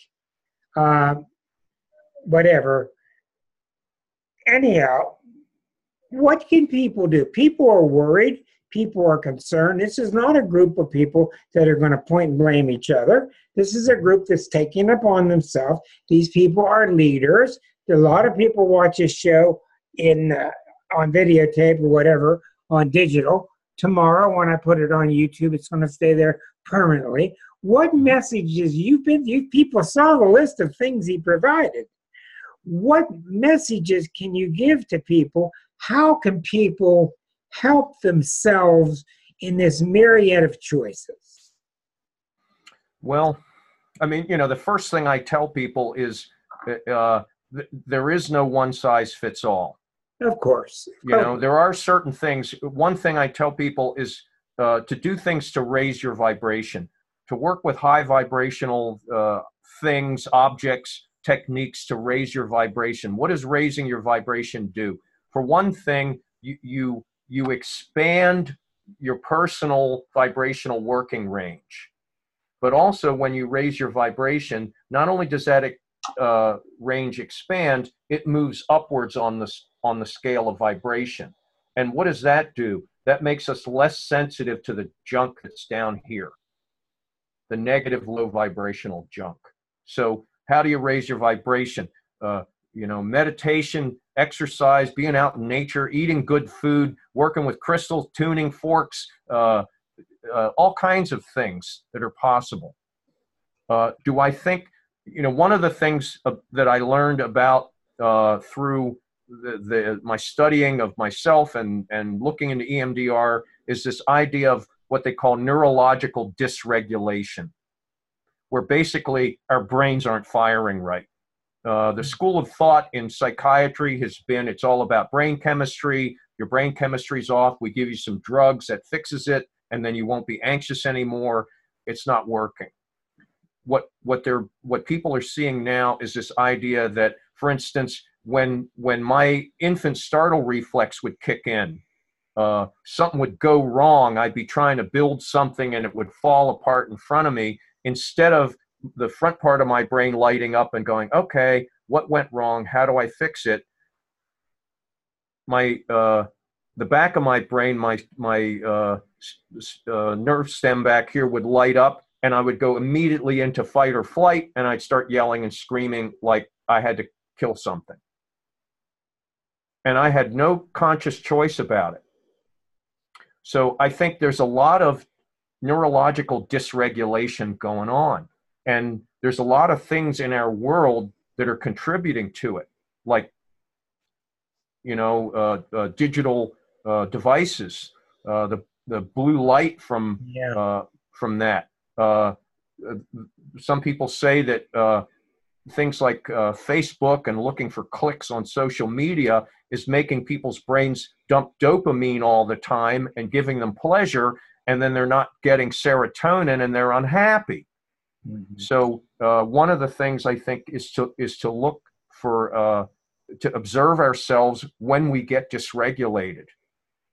whatever. Anyhow, what can people do? People are worried. People are concerned. This is not a group of people that are going to point and blame each other. This is a group that's taking it upon themselves. These people are leaders. A lot of people watch this show on videotape or whatever, on digital. Tomorrow, when I put it on YouTube, it's going to stay there permanently. What messages people saw the list of things he provided. What messages can you give to people? How can people help themselves in this myriad of choices? Well, I mean, the first thing I tell people is there is no one size fits all. Of course. There are certain things. One thing I tell people is to do things to raise your vibration, to work with high vibrational things, objects, techniques to raise your vibration. What does raising your vibration do? For one thing, you expand your personal vibrational working range. But also when you raise your vibration, not only does that range expand, it moves upwards on the scale of vibration. And what does that do? That makes us less sensitive to the junk that's down here, the negative low vibrational junk. So how do you raise your vibration? Meditation, exercise, being out in nature, eating good food, working with crystals, tuning forks, all kinds of things that are possible. Do I think, one of the things that I learned about through my studying of myself and looking into EMDR is this idea of what they call neurological dysregulation, where basically our brains aren't firing right. The school of thought in psychiatry has been, it's all about brain chemistry. Your brain chemistry's off. We give you some drugs that fixes it, and then you won't be anxious anymore. It's not working. What people are seeing now is this idea that, for instance, when my infant startle reflex would kick in, something would go wrong. I'd be trying to build something and it would fall apart in front of me. Instead of the front part of my brain lighting up and going, okay, what went wrong? How do I fix it? the back of my brain, my nerve stem back here would light up, and I would go immediately into fight or flight, and I'd start yelling and screaming like I had to kill something. And I had no conscious choice about it. So I think there's a lot of neurological dysregulation going on. And there's a lot of things in our world that are contributing to it, like, digital devices, the blue light from that. Some people say that things like Facebook and looking for clicks on social media is making people's brains dump dopamine all the time and giving them pleasure, and then they're not getting serotonin and they're unhappy. Mm-hmm. So one of the things I think is to look for to observe ourselves when we get dysregulated,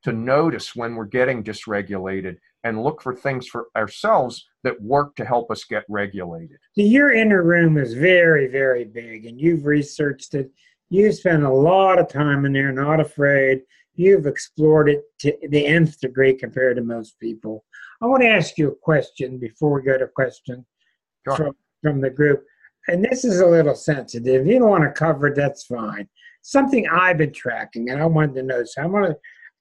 to notice when we're getting dysregulated, and look for things for ourselves that work to help us get regulated. Your inner room is very, very big, and you've researched it. You spent a lot of time in there, not afraid. You've explored it to the nth degree compared to most people. I want to ask you a question before we go to question from the group. And this is a little sensitive. If you don't want to cover it, that's fine. Something I've been tracking, and I wanted to notice.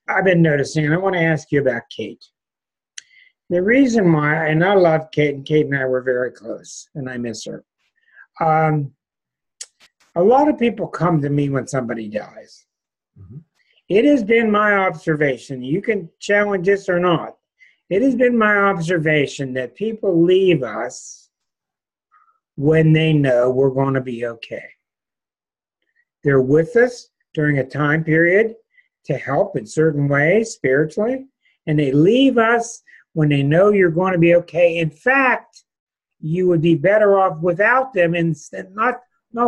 I've been noticing, and I want to ask you about Kate. The reason why, and I love Kate, and Kate and I were very close, and I miss her. A lot of people come to me when somebody dies. Mm-hmm. It has been my observation, you can challenge this or not, it has been my observation that people leave us when they know we're going to be okay. They're with us during a time period to help in certain ways spiritually, and they leave us when they know you're going to be okay. In fact, you would be better off without them, and not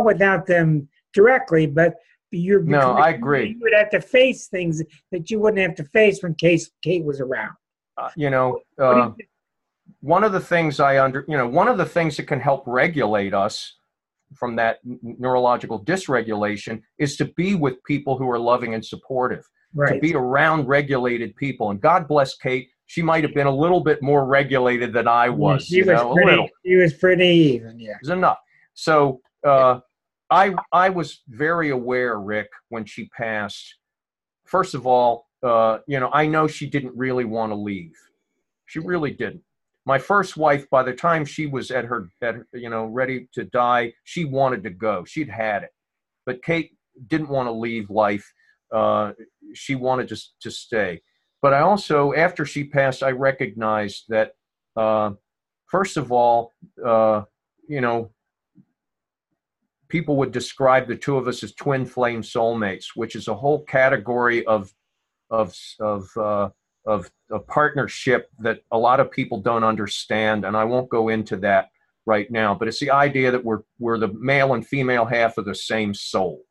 without them directly, but I agree. You would have to face things that you wouldn't have to face when Kate was around. One of the things one of the things that can help regulate us from that neurological dysregulation is to be with people who are loving and supportive, to be around regulated people. And God bless Kate. She might have been a little bit more regulated than I was. She was pretty even. Yeah. It was enough. So I was very aware, Rick, when she passed. First of all, I know she didn't really want to leave. She really didn't. My first wife, by the time she was at her ready to die, she wanted to go. She'd had it. But Kate didn't want to leave life. She wanted to stay. But I also, after she passed, I recognized that, first of all, people would describe the two of us as twin flame soulmates, which is a whole category of a partnership that a lot of people don't understand, and I won't go into that right now. But it's the idea that we're the male and female half of the same soul,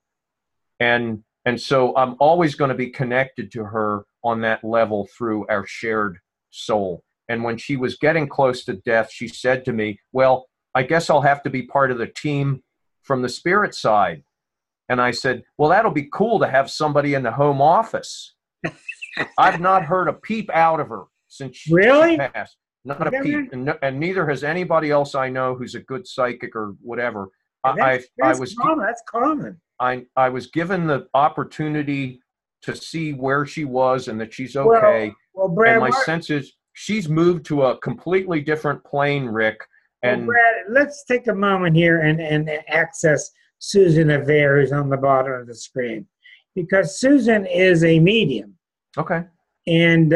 and so I'm always going to be connected to her on that level through our shared soul. And when she was getting close to death, she said to me, "Well, I guess I'll have to be part of the team from the spirit side." And I said, "Well, that'll be cool to have somebody in the home office." I've not heard a peep out of her since she passed. Not a peep. And neither has anybody else I know who's a good psychic or whatever. That's common. I was given the opportunity to see where she was and that she's okay. Well, Brad, and my sense is she's moved to a completely different plane, Rick. And Brad, let's take a moment here and access Susan Avere, who's on the bottom of the screen, because Susan is a medium. Okay. And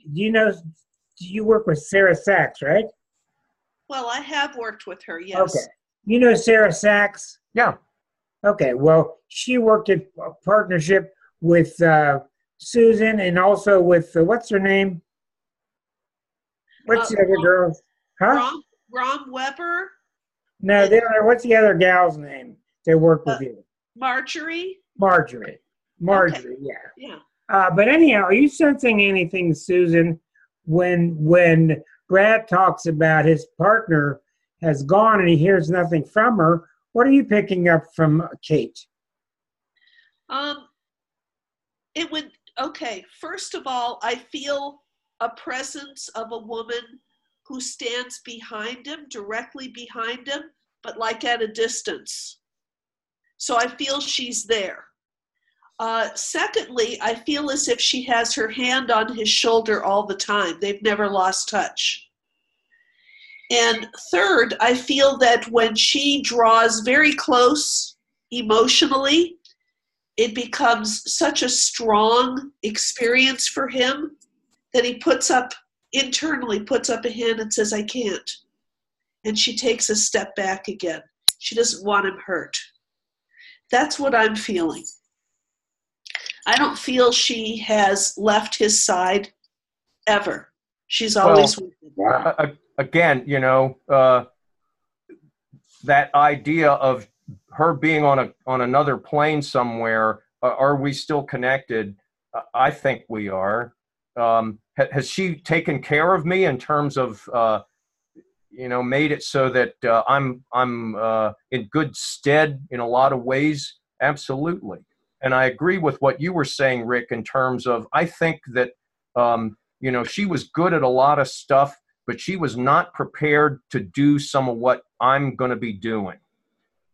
you work with Sarah Sachs, right? Well, I have worked with her, yes. Okay. You know Sarah Sachs? Yeah. Okay. Well, she worked in partnership with Susan and also with, what's her name? What's the other girl? Huh? Rom Weber? No, what's the other gal's name that worked with you? Marjorie? Marjorie, Okay. Yeah. But anyhow, are you sensing anything, Susan, when Brad talks about his partner has gone and he hears nothing from her? What are you picking up from Kate? It would, okay, first of all, I feel a presence of a woman who stands behind him, directly behind him, but like at a distance. So I feel she's there. Secondly, I feel as if she has her hand on his shoulder all the time. They've never lost touch. And third, I feel that when she draws very close emotionally, it becomes such a strong experience for him that he internally puts up a hand and says, I can't. And she takes a step back again. She doesn't want him hurt. That's what I'm feeling. I don't feel she has left his side ever. She's always with him. Again, that idea of her being on another plane somewhere, are we still connected? I think we are. Has she taken care of me in terms of, made it so that I'm in good stead in a lot of ways? Absolutely. And I agree with what you were saying, Rick, in terms of, I think that, she was good at a lot of stuff, but she was not prepared to do some of what I'm going to be doing.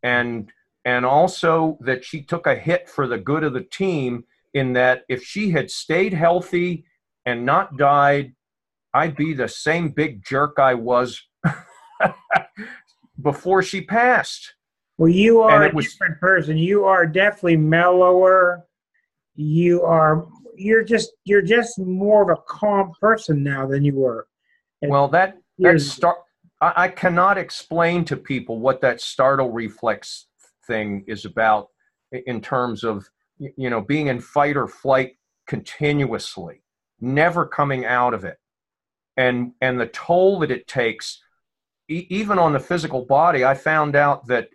And also that she took a hit for the good of the team, in that if she had stayed healthy and not died, I'd be the same big jerk I was before she passed. Well, you are a different person. You are definitely mellower. You're just more of a calm person now than you were. Well, I cannot explain to people what that startle reflex thing is about, in terms of, being in fight or flight continuously, never coming out of it. And the toll that it takes, even on the physical body. I found out that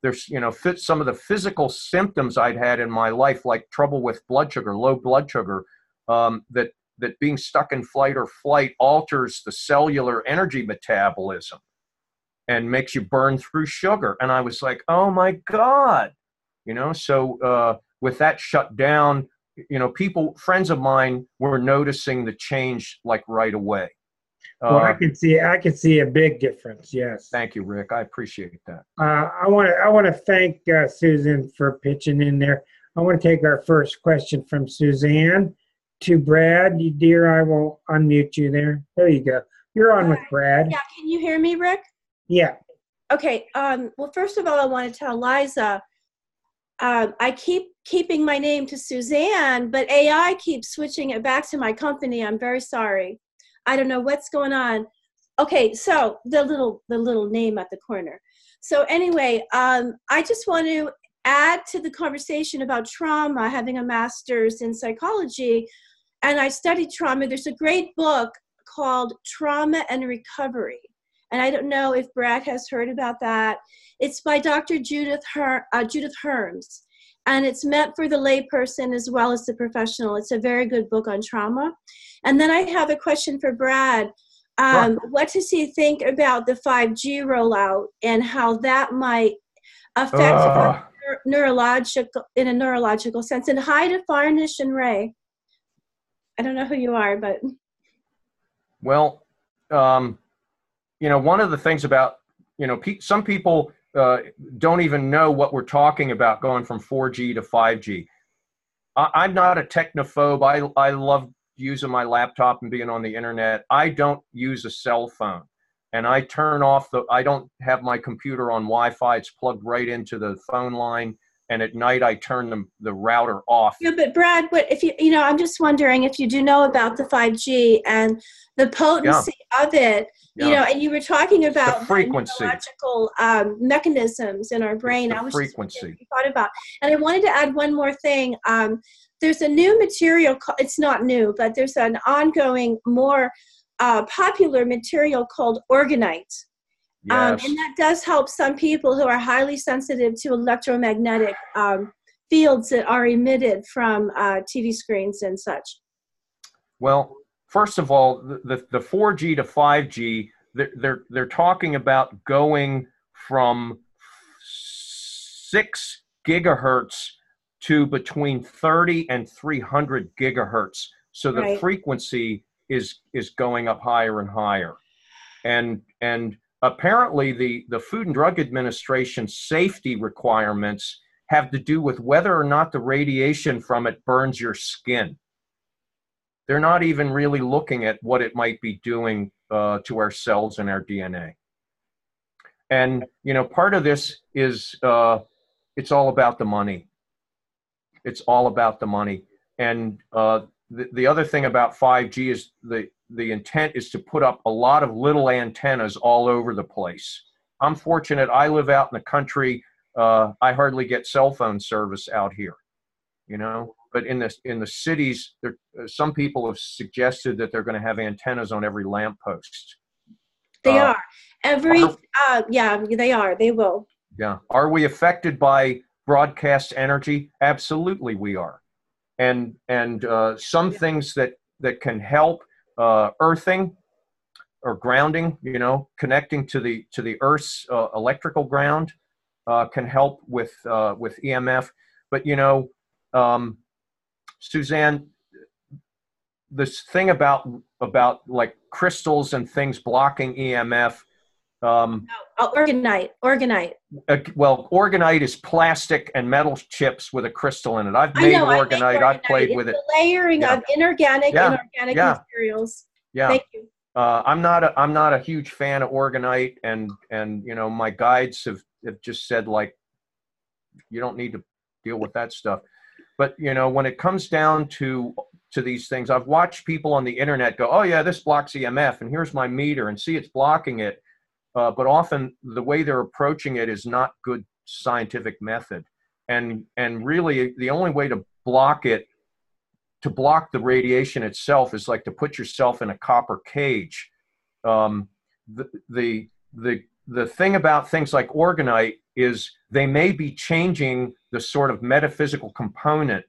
there's, some of the physical symptoms I'd had in my life, like trouble with blood sugar, low blood sugar, that being stuck in flight or flight alters the cellular energy metabolism and makes you burn through sugar. And I was like, oh my God, so with that shut down, friends of mine were noticing the change like right away. Well, I can see a big difference. Yes. Thank you, Rick. I appreciate that. I want to thank Susan for pitching in there. I want to take our first question from Suzanne to Brad. You dear, I will unmute you there. There you go. You're on with Brad. Yeah. Can you hear me, Rick? Yeah. Okay. Well, first of all, I want to tell Liza, I keep keeping my name to Suzanne, but AI keeps switching it back to my company. I'm very sorry. I don't know what's going on. Okay, so the little name at the corner. So anyway, I just want to add to the conversation about trauma, having a master's in psychology, and I studied trauma. There's a great book called Trauma and Recovery, and I don't know if Brad has heard about that. It's by Dr. Judith Herms, and it's meant for the layperson as well as the professional. It's a very good book on trauma. And then I have a question for Brad. Sure. What does he think about the 5G rollout and how that might affect neurological, in a neurological sense? And hi to Farnish and Ray. I don't know who you are, but. Well, one of the things about, some people don't even know what we're talking about going from 4G to 5G. I'm not a technophobe. I love using my laptop and being on the internet. I don't use a cell phone, and I turn off I don't have my computer on Wi-Fi. It's plugged right into the phone line. And at night I turn the router off. Yeah, but Brad, what if I'm just wondering if you do know about the 5G and the potency of it, and you were talking about the frequency, the neurological mechanisms in our brain. I was frequency. You thought about, and I wanted to add one more thing. There's a new material. It's not new, but there's an ongoing, more popular material called orgonite. Yes. And that does help some people who are highly sensitive to electromagnetic fields that are emitted from TV screens and such. Well, first of all, the 4G to 5G, they're talking about going from 6 gigahertz to between 30 and 300 gigahertz. So the Right. frequency is going up higher and higher. And apparently the Food and Drug Administration safety requirements have to do with whether or not the radiation from it burns your skin. They're not even really looking at what it might be doing to our cells and our DNA. And, you know, part of this is it's all about the money. It's all about the money. And the other thing about 5G is the intent is to put up a lot of little antennas all over the place. I'm fortunate. I live out in the country. I hardly get cell phone service out here, you know. But in the cities, some people have suggested that they're going to have antennas on every lamppost. They are. Yeah, they are. They will. Yeah. Are we affected by broadcast energy? Absolutely, we are. And some things that can help earthing or grounding, you know, connecting to the Earth's electrical ground can help with EMF. But you know, Suzanne, this thing about like crystals and things blocking EMF. Organite. Well, organite is plastic and metal chips with a crystal in it. I've made organite. I've played with it. The layering of inorganic and organic materials. Yeah. Thank you. I'm not a huge fan of organite, and you know, my guides have just said, like, you don't need to deal with that stuff. But you know, when it comes down to these things, I've watched people on the internet go, oh yeah, this blocks EMF, and here's my meter, and see, it's blocking it. But often the way they're approaching it is not good scientific method. And really the only way to block it, to block the radiation itself, is like to put yourself in a copper cage. The thing about things like organite is they may be changing the sort of metaphysical component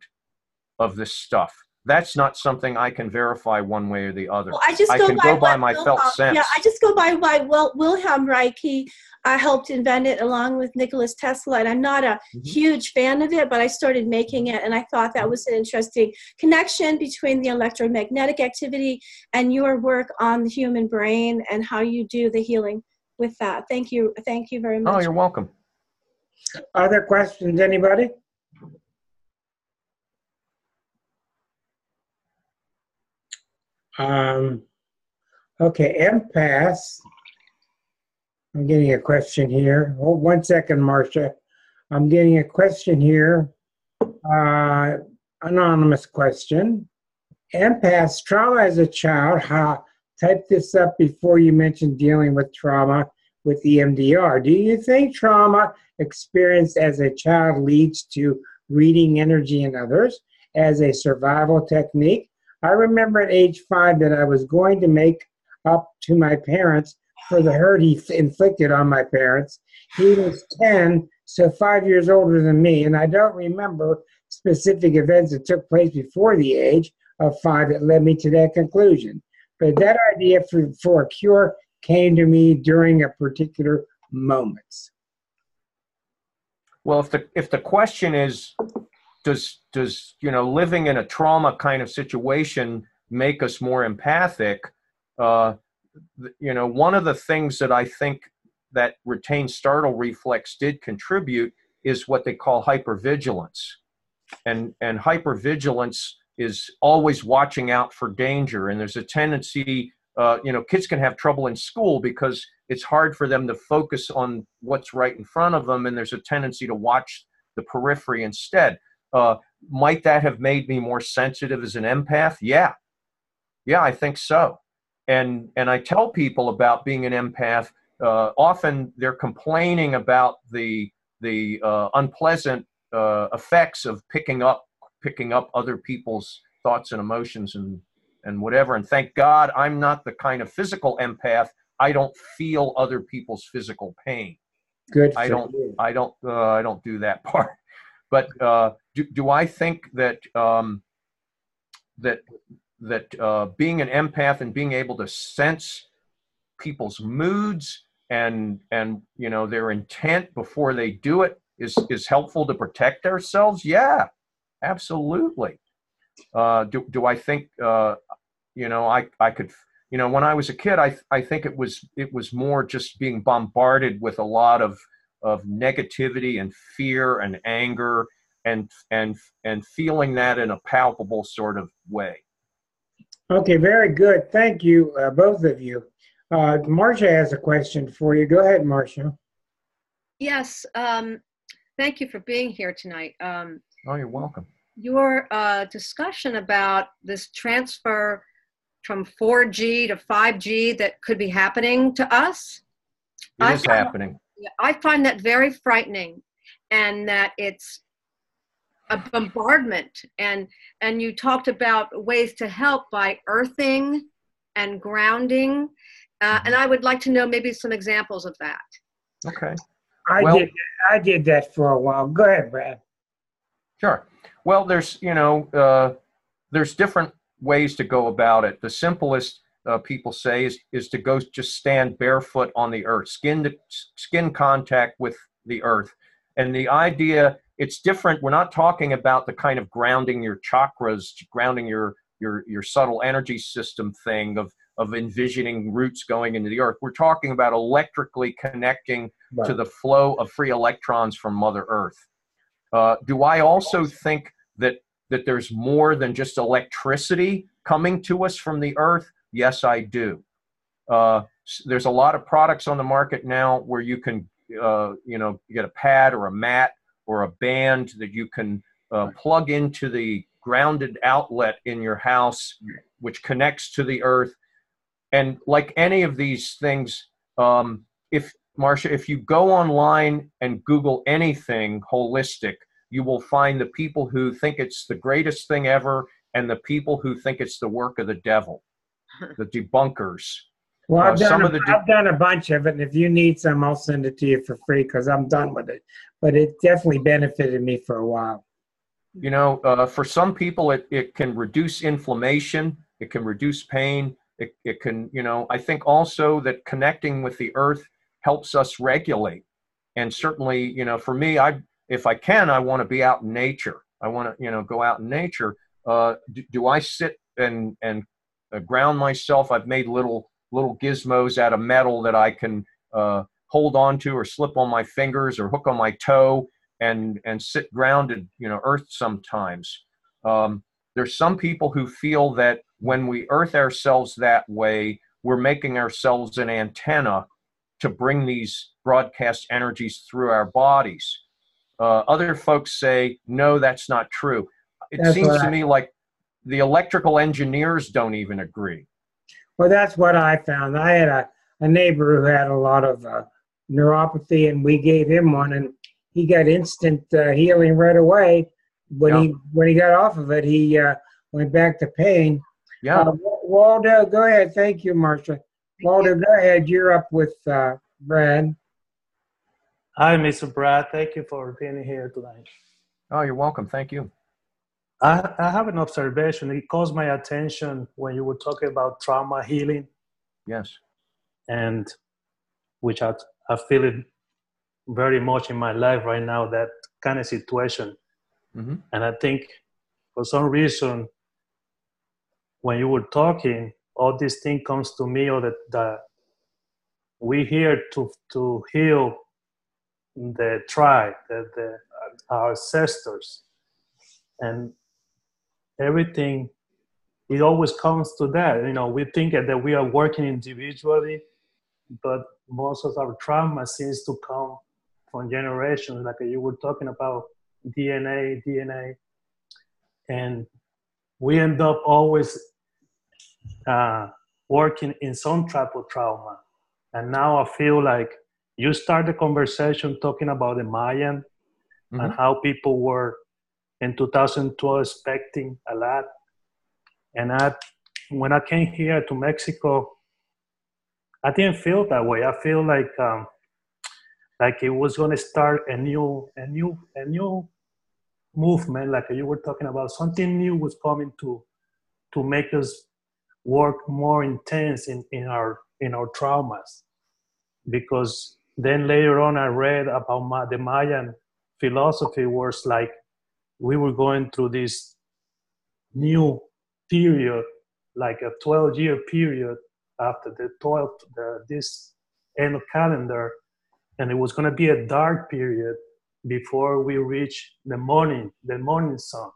of this stuff. That's not something I can verify one way or the other. Well, I can go by my felt sense. Yeah, I just go by Wilhelm Reich. He helped invent it along with Nicholas Tesla, and I'm not a huge fan of it, but I started making it, and I thought that was an interesting connection between the electromagnetic activity and your work on the human brain and how you do the healing with that. Thank you very much. Oh, you're welcome. Other questions, anybody? Okay, empaths. I'm getting a question here. Oh, 1 second, Marcia. I'm getting a question here. Anonymous question. Empaths, trauma as a child. Type this up before you mention dealing with trauma with EMDR. Do you think trauma experienced as a child leads to reading energy in others as a survival technique? I remember at age 5 that I was going to make up to my parents for the hurt he inflicted on my parents. He was 10, so 5 years older than me, and I don't remember specific events that took place before the age of 5 that led me to that conclusion. But that idea for a cure came to me during a particular moment. Well, if the question is, does you know, living in a trauma kind of situation make us more empathic? You know, one of the things that I think that retained startle reflex did contribute is what they call hypervigilance, and hypervigilance is always watching out for danger. And there's a tendency, you know, kids can have trouble in school because it's hard for them to focus on what's right in front of them, and there's a tendency to watch the periphery instead. Might that have made me more sensitive as an empath? Yeah, I think so. And I tell people about being an empath. Often they're complaining about the unpleasant effects of picking up other people's thoughts and emotions and whatever. And thank God I'm not the kind of physical empath. I don't feel other people's physical pain. Good. I don't do that part. But do I think that being an empath and being able to sense people's moods and you know, their intent before they do it is helpful to protect ourselves? Yeah, Absolutely. Do I think, I could, when I was a kid, I think it was more just being bombarded with a lot of negativity and fear and anger and feeling that in a palpable sort of way. Okay, very good. Thank you, both of you. Marcia has a question for you. Go ahead, Marcia. Yes, thank you for being here tonight. Oh, you're welcome. Your discussion about this transfer from 4G to 5G that could be happening to us. It is happening. I find that very frightening, and that it's a bombardment. And you talked about ways to help by earthing and grounding. And I would like to know maybe some examples of that. Okay. I did that for a while. Go ahead, Brad. Sure. Well, there's different ways to go about it. The simplest people say is to go just stand barefoot on the earth, skin to skin contact with the earth. And the idea, it's different. We're not talking about the kind of grounding your chakras, grounding your subtle energy system thing of envisioning roots going into the earth. We're talking about electrically connecting to the flow of free electrons from Mother Earth. Do I also think that there's more than just electricity coming to us from the earth? Yes, I do. There's a lot of products on the market now where you can, get a pad or a mat or a band that you can plug into the grounded outlet in your house, which connects to the earth. And like any of these things, Marcia, if you go online and Google anything holistic, you will find the people who think it's the greatest thing ever and the people who think it's the work of the devil, the debunkers. Well, I've done a bunch of it, and if you need some, I'll send it to you for free because I'm done with it. But it definitely benefited me for a while. For some people, it can reduce inflammation. It can reduce pain. It can, I think also that connecting with the earth helps us regulate. And certainly, for me, if I can, I want to be out in nature. I want to, go out in nature. Do I sit and ground myself? I've made little gizmos out of metal that I can hold on to or slip on my fingers or hook on my toe and sit grounded, earth sometimes. There's some people who feel that when we earth ourselves that way, we're making ourselves an antenna to bring these broadcast energies through our bodies. Other folks say, no, that's not true. It seems to me like the electrical engineers don't even agree. Well, that's what I found. I had a neighbor who had a lot of neuropathy, and we gave him one, and he got instant healing right away. When he got off of it, he went back to pain. Yeah. Waldo, go ahead. Thank you, Marcia. Waldo, go ahead. You're up with Brad. Hi, Mr. Brad. Thank you for being here tonight. Oh, you're welcome. Thank you. I have an observation. It caught my attention when you were talking about trauma healing. Yes. And which I feel it very much in my life right now, that kind of situation. Mm-hmm. And I think for some reason, when you were talking, all this thing comes to me, or that we here to heal the tribe, our ancestors, and everything. It always comes to that. We think that we are working individually, but most of our trauma seems to come from generations, like you were talking about DNA, and we end up always working in some type of trauma. And now I feel like you start the conversation talking about the Mayan and how people were in 2012 expecting a lot. And when I came here to Mexico, I didn't feel that way. I feel like it was going to start a new movement, like you were talking about. Something new was coming to make us work more intense in our traumas. Because then later on I read about the Mayan philosophy was like we were going through this new period, like a 12-year period after the 12th, this end of calendar, and it was going to be a dark period before we reach the morning sun.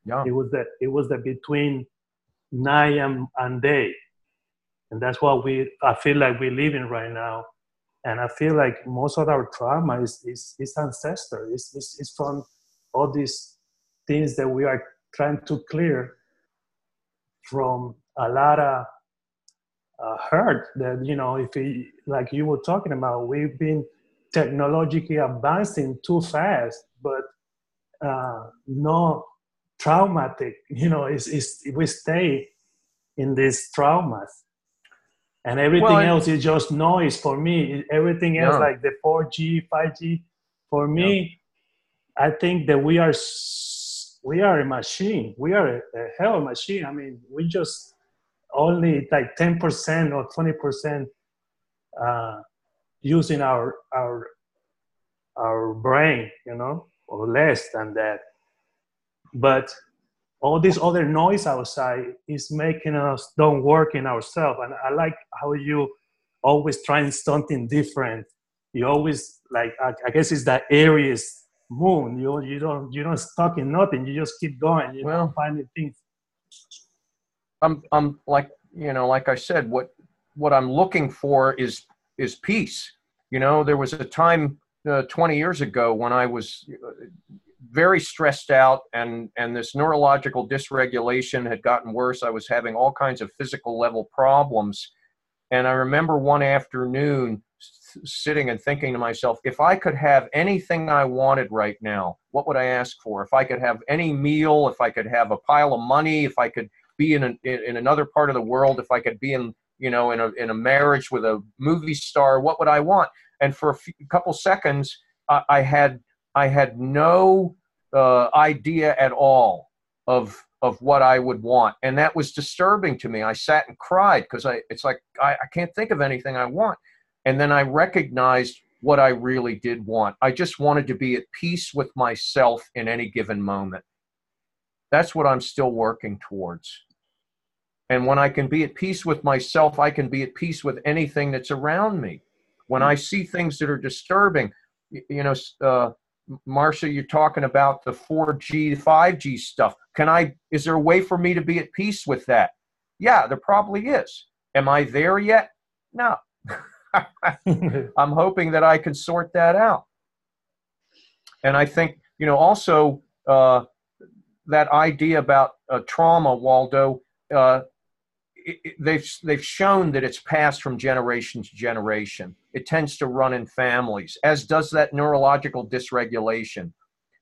Yeah. It was the between night and day, and that's what I feel like we're living right now. And I feel like most of our trauma is ancestor. It's from all these things that we are trying to clear from a lot of hurt that, like you were talking about, we've been technologically advancing too fast, but no traumatic, we stay in these traumas. And everything else is just noise for me. Everything else, like the 4G, 5G, for me, I think that we are a machine. We are a hell of a machine. I mean, we just only like 10% or 20% using our brain, or less than that. But all this other noise outside is making us don't work in ourselves. And I like how you always trying something different. You always like, I guess it's that Aries moon. You don't stuck in nothing. You just keep going. Finding things. I'm like, like I said, what I'm looking for is peace. There was a time 20 years ago when I was very stressed out, and this neurological dysregulation had gotten worse. I was having all kinds of physical level problems. And I remember one afternoon sitting and thinking to myself, if I could have anything I wanted right now, what would I ask for? If I could have any meal, if I could have a pile of money, if I could be in another part of the world, if I could be in a marriage with a movie star, what would I want? And for a couple seconds, I had no idea at all of what I would want. And that was disturbing to me. I sat and cried because it's like, I can't think of anything I want. And then I recognized what I really did want. I just wanted to be at peace with myself in any given moment. That's what I'm still working towards. And when I can be at peace with myself, I can be at peace with anything that's around me. When I see things that are disturbing, Marcia, you're talking about the 4G, 5G stuff. Is there a way for me to be at peace with that? Yeah, there probably is. Am I there yet? No. I'm hoping that I can sort that out. And I think, also that idea about trauma, Waldo, they've shown that it's passed from generation to generation. It tends to run in families, as does that neurological dysregulation.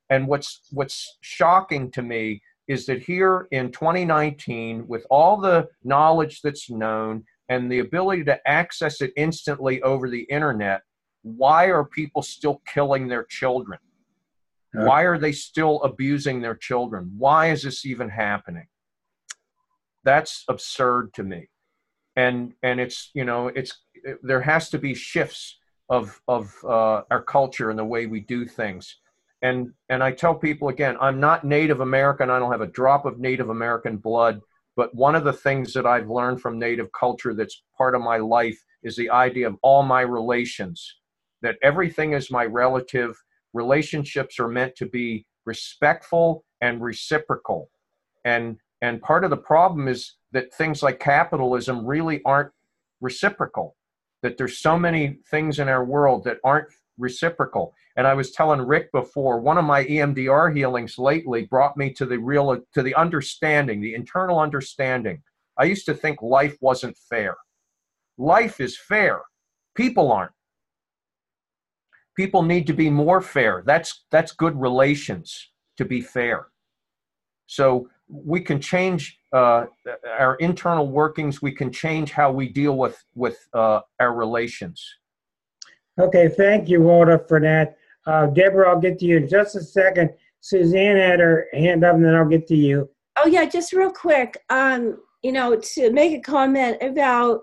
And what's shocking to me is that here in 2019, with all the knowledge that's known and the ability to access it instantly over the internet, why are people still killing their children? Why are they still abusing their children? Why is this even happening? That's absurd to me. And it's, there has to be shifts of our culture and the way we do things. And I tell people again, I'm not Native American. I don't have a drop of Native American blood. But one of the things that I've learned from Native culture that's part of my life is the idea of all my relations, that everything is my relative. Relationships are meant to be respectful and reciprocal. And part of the problem is that things like capitalism really aren't reciprocal, that there's so many things in our world that aren't reciprocal. And I was telling Rick before, one of my EMDR healings lately brought me to the understanding, the internal understanding. I used to think life wasn't fair. Life is fair. People aren't. People need to be more fair. That's good relations, to be fair. So we can change our internal workings. We can change how we deal with our relations. Okay, thank you, Waldo, for that. Deborah, I'll get to you in just a second. Suzanne had her hand up, and then I'll get to you. Oh, yeah, just real quick, to make a comment about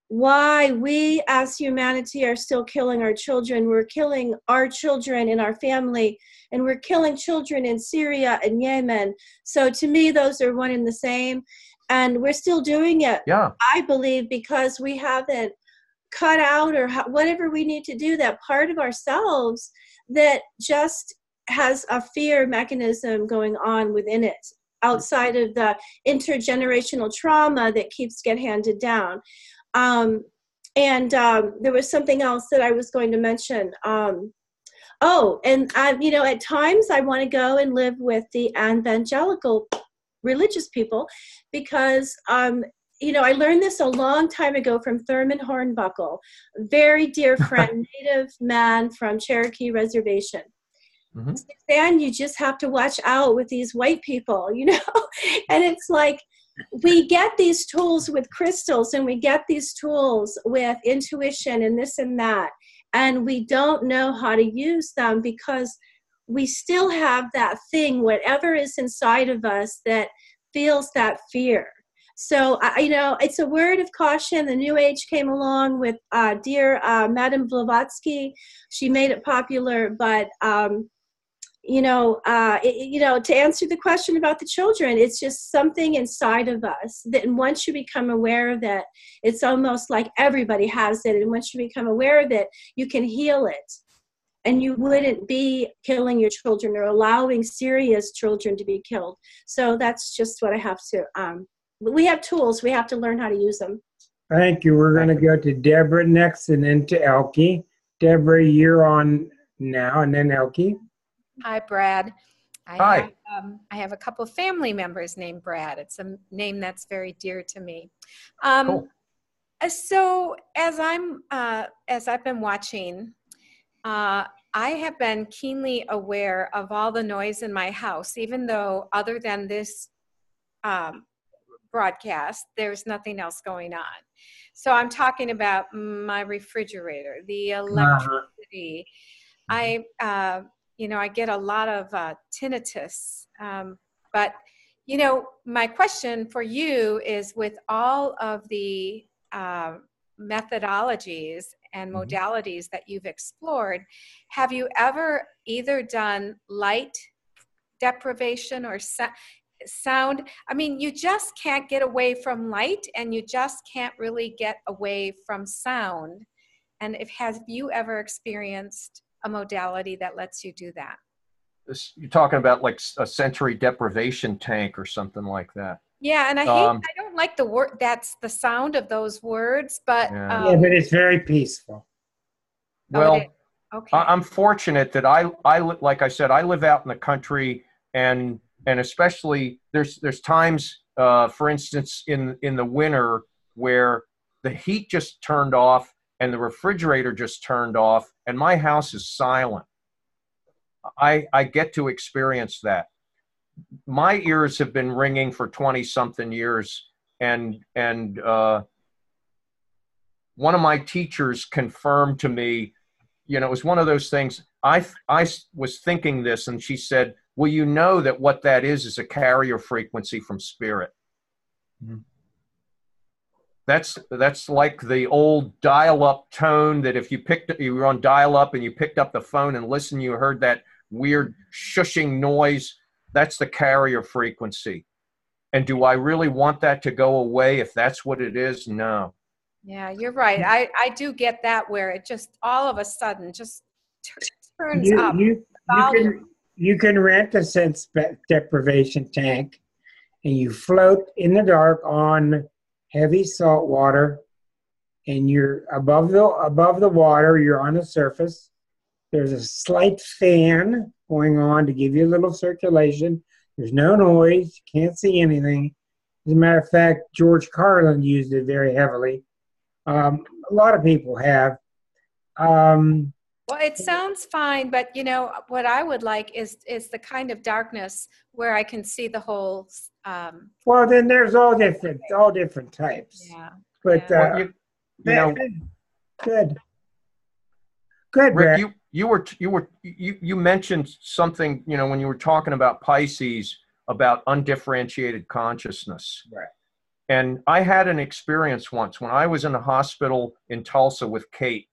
why we as humanity are still killing our children. We're killing our children in our family, and we're killing children in Syria and Yemen. So to me, those are one and the same. And we're still doing it, Yeah. I believe, because we haven't cut out or whatever we need to do, that part of ourselves that just has a fear mechanism going on within it, outside of the intergenerational trauma that keeps getting handed down. There was something else that I was going to mention. You know, at times I want to go and live with the evangelical religious people because, you know, I learned this a long time ago from Thurman Hornbuckle, very dear friend, native man from Cherokee Reservation. Mm-hmm. Suzanne, you just have to watch out with these white people, you know? And it's like, we get these tools with crystals, and we get these tools with intuition and this and that, and we don't know how to use them because we still have that thing, whatever is inside of us, that feels that fear. So, you know, it's a word of caution. The New Age came along with dear Madame Blavatsky. She made it popular, but you know, to answer the question about the children, it's just something inside of us that once you become aware of it, it's almost like everybody has it. And once you become aware of it, you can heal it. And you wouldn't be killing your children or allowing serious children to be killed. So that's just what I have to, we have tools. We have to learn how to use them. Thank you. We're going to go to Deborah next and then to Elke. Deborah, you're on now, and then Elke. Hi, Brad. Hi. I have a couple of family members named Brad. It's a name that's very dear to me. Cool. So as I've been watching, I have been keenly aware of all the noise in my house, even though other than this broadcast, there's nothing else going on. So I'm talking about my refrigerator, the electricity. You know, I get a lot of tinnitus, but, you know, my question for you is, with all of the methodologies and modalities that you've explored, have you ever either done light deprivation or sound? I mean, you just can't get away from light, and you just can't really get away from sound. And have you ever experienced a modality that lets you do that? You're talking about like a sensory deprivation tank or something like that. Yeah, and I don't like the word, that's the sound of those words, but yeah, but it's very peaceful. Well, okay. I'm fortunate that I like I said, I live out in the country, and especially there's times, for instance, in the winter where the heat just turned off and the refrigerator just turned off, and my house is silent. I get to experience that. My ears have been ringing for 20-something years, and one of my teachers confirmed to me, you know, it was one of those things, I was thinking this, and she said, well, you know that what that is a carrier frequency from spirit. Mm-hmm. That's like the old dial-up tone that if you were on dial-up and you picked up the phone and listened, you heard that weird shushing noise. That's the carrier frequency. And do I really want that to go away if that's what it is? No. Yeah, you're right. I do get that, where it just all of a sudden just turns up. You can rent a sense deprivation tank, and you float in the dark on heavy salt water, and you're above the water, you're on the surface. There's a slight fan going on to give you a little circulation. There's no noise, you can't see anything. As a matter of fact, George Carlin used it very heavily. A lot of people have. Well, it sounds fine, but you know what I would like is the kind of darkness where I can see the whole. Well, then there's all different types. Yeah. But yeah. You know, good. Rick, you mentioned something, you know, when you were talking about Pisces, about undifferentiated consciousness. Right. And I had an experience once when I was in the hospital in Tulsa with Kate.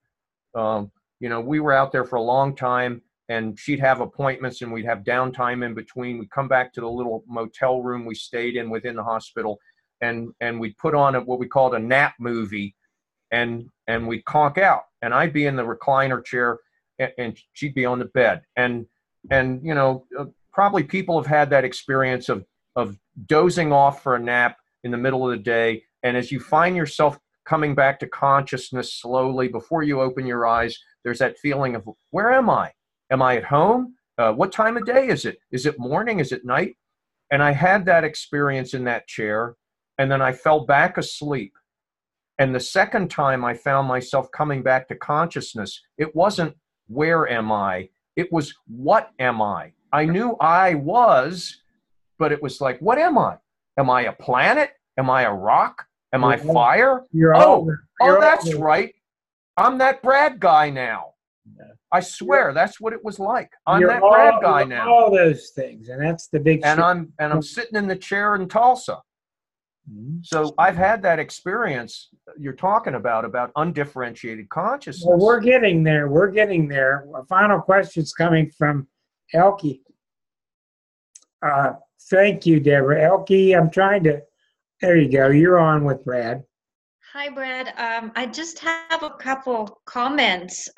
You know, we were out there for a long time, and she'd have appointments and we'd have downtime in between. We'd come back to the little motel room we stayed in within the hospital, and we'd put on what we called a nap movie, and we'd conk out. And I'd be in the recliner chair and she'd be on the bed. And you know, probably people have had that experience of dozing off for a nap in the middle of the day. And as you find yourself coming back to consciousness slowly, before you open your eyes, there's that feeling of, where am I? Am I at home? What time of day is it? Is it morning? Is it night? And I had that experience in that chair, and then I fell back asleep. And the second time I found myself coming back to consciousness, it wasn't, where am I? It was, what am I? I knew I was, but it was like, what am I? Am I a planet? Am I a rock? Am I fire? That's right. I'm that Brad guy now. I swear, that's what it was like. I'm that Brad guy now. All those things, and that's the big. And I'm sitting in the chair in Tulsa. So I've had that experience you're talking about undifferentiated consciousness. Well, we're getting there. We're getting there. A final question's coming from Elke. Thank you, Deborah. Elke, I'm trying to. There you go. You're on with Brad. Hi, Brad. I just have a couple comments.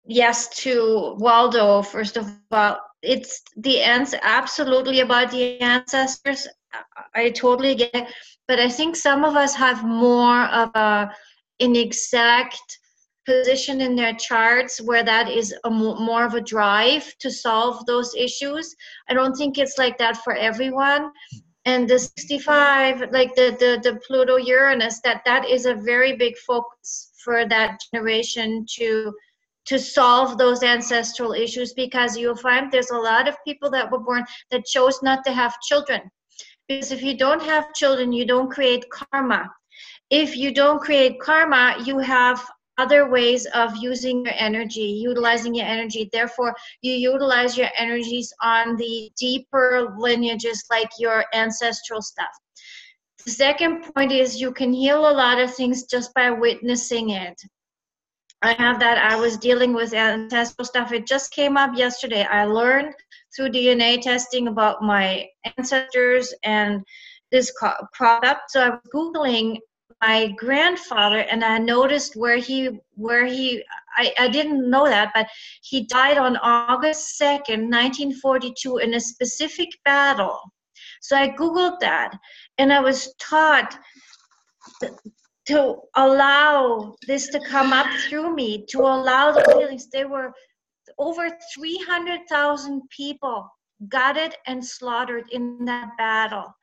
Yes, to Waldo, first of all, it's the answer absolutely about the ancestors. I totally get it. But I think some of us have more of an exact position in their charts where that is more of a drive to solve those issues. I don't think it's like that for everyone. And the 65, like the Pluto Uranus, that is a very big focus for that generation to solve those ancestral issues, because you'll find there's a lot of people that were born that chose not to have children. Because if you don't have children, you don't create karma. If you don't create karma, you have other ways of using your energy, utilizing your energy. Therefore, you utilize your energies on the deeper lineages, like your ancestral stuff. The second point is you can heal a lot of things just by witnessing it. I have that. I was dealing with ancestral stuff. It just came up yesterday. I learned through DNA testing about my ancestors and this product. So I was Googling my grandfather, and I noticed where he I didn't know that, but he died on August 2nd, 1942 in a specific battle. So I Googled that, and I was taught to allow this to come up through me, to allow the feelings. There were over 300,000 people gutted and slaughtered in that battle.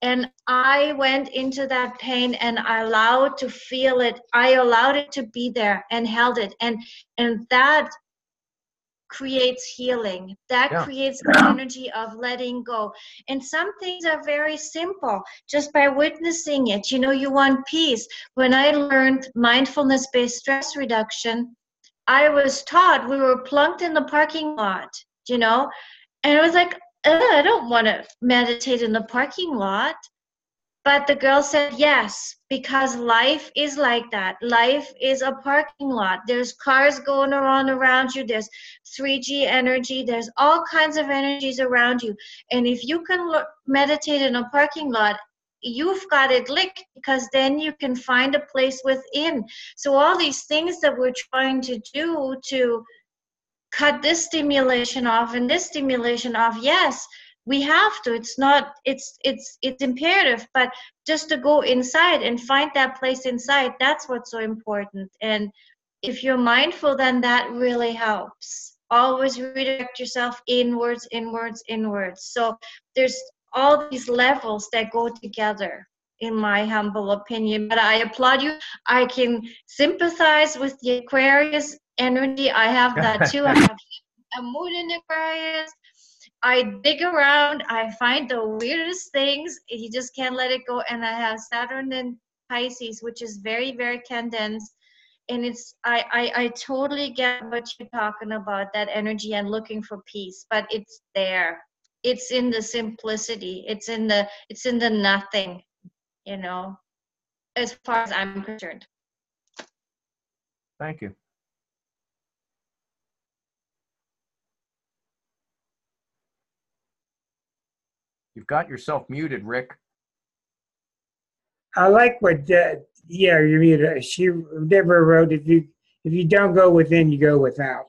And I went into that pain, and I allowed to feel it. I allowed it to be there and held it. And that creates healing. That creates the energy of letting go. And some things are very simple, just by witnessing it. You know, you want peace. When I learned mindfulness-based stress reduction, I was taught, we were plunked in the parking lot, you know, and I was like, I don't want to meditate in the parking lot. But the girl said yes, because life is like that. Life is a parking lot. There's cars going around you. There's 3G energy. There's all kinds of energies around you. And if you can meditate in a parking lot, you've got it licked, because then you can find a place within. So all these things that we're trying to do to cut this stimulation off and this stimulation off, yes, we have to. It's not, it's imperative, but just to go inside and find that place inside, that's what's so important. And if you're mindful, then that really helps. Always redirect yourself inwards, inwards, inwards. So there's all these levels that go together, in my humble opinion. But I applaud you. I can sympathize with the Aquarius energy. I have that too. I have a moon in Aquarius. I dig around. I find the weirdest things. You just can't let it go. And I have Saturn in Pisces, which is very, very condensed. And it's, I totally get what you're talking about, that energy and looking for peace. But it's there. it's in the simplicity. It's in the nothing, you know, as far as I'm concerned. Thank you. You've got yourself muted, Rick. I like what, yeah, you mean, Deborah wrote, if you don't go within, you go without.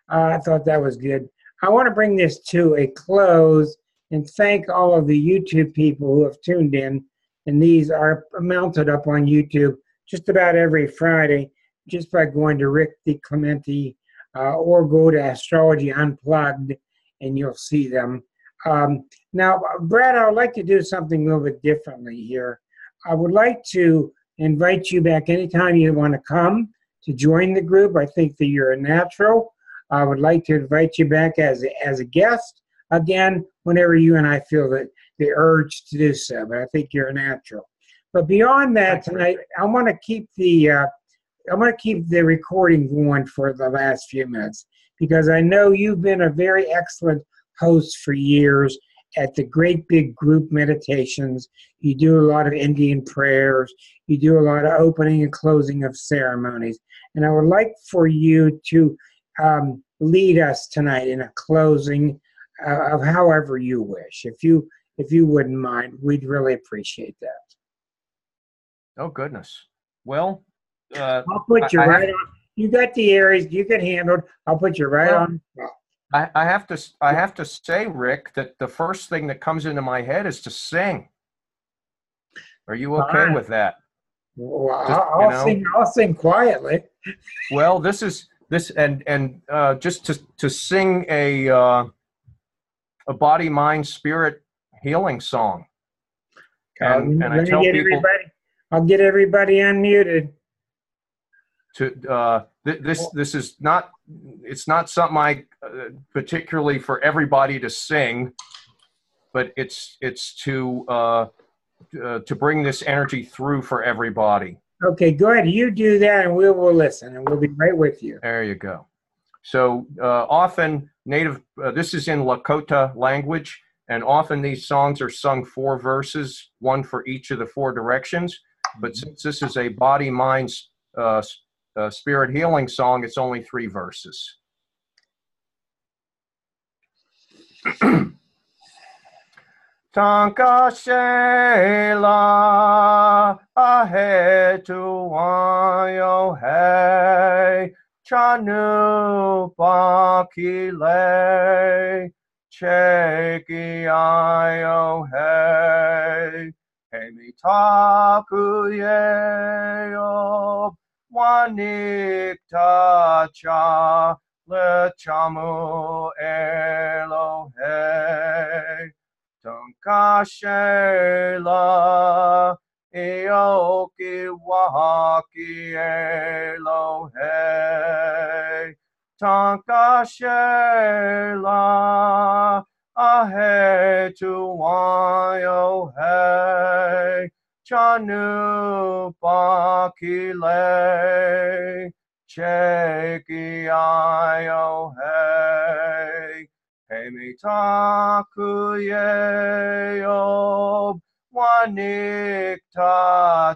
I thought that was good. I want to bring this to a close and thank all of the YouTube people who have tuned in. And these are mounted up on YouTube just about every Friday, just by going to Rick DiClemente or go to Astrology Unplugged, and you'll see them. Now, Brad, I would like to do something a little bit differently here. I would like to invite you back anytime you want to come to join the group. I think that you're a natural. I would like to invite you back as a guest again whenever you and I feel the urge to do so. But I think you're a natural. But beyond that, tonight I want to keep the recording going for the last few minutes, because I know you've been a very excellent host for years at the great big group meditations. You do a lot of Indian prayers. You do a lot of opening and closing of ceremonies. And I would like for you to lead us tonight in a closing of however you wish. If you wouldn't mind, we'd really appreciate that. Oh, goodness. Well, I'll put you right on. You got the areas you can handle. I'll put you right on. I have to say, Rick, that the first thing that comes into my head is to sing. Are you okay with that? Well, I'll sing quietly. Well, just to sing a body, mind, spirit healing song. And I tell people, I'll get everybody unmuted. This is not, it's not something I particularly for everybody to sing, but it's to bring this energy through for everybody. Okay, go ahead. You do that, and we will listen, and we'll be right with you. There you go. So often this is in Lakota language, and often these songs are sung 4 verses, 1 for each of the 4 directions. But since this is a body, mind, spirit healing song, it's only 3 verses. Tanka shela ahe tuwayo hey chanu pakile cheki ayo hey hemitaku yeyo wanikta cha lechamu elohe Tankashela Eoki Wahaki Elohe Tankashela Ahe Tuwayo He Chanu Pakile Cheki Ayo He Hemitaku yeyob wanikta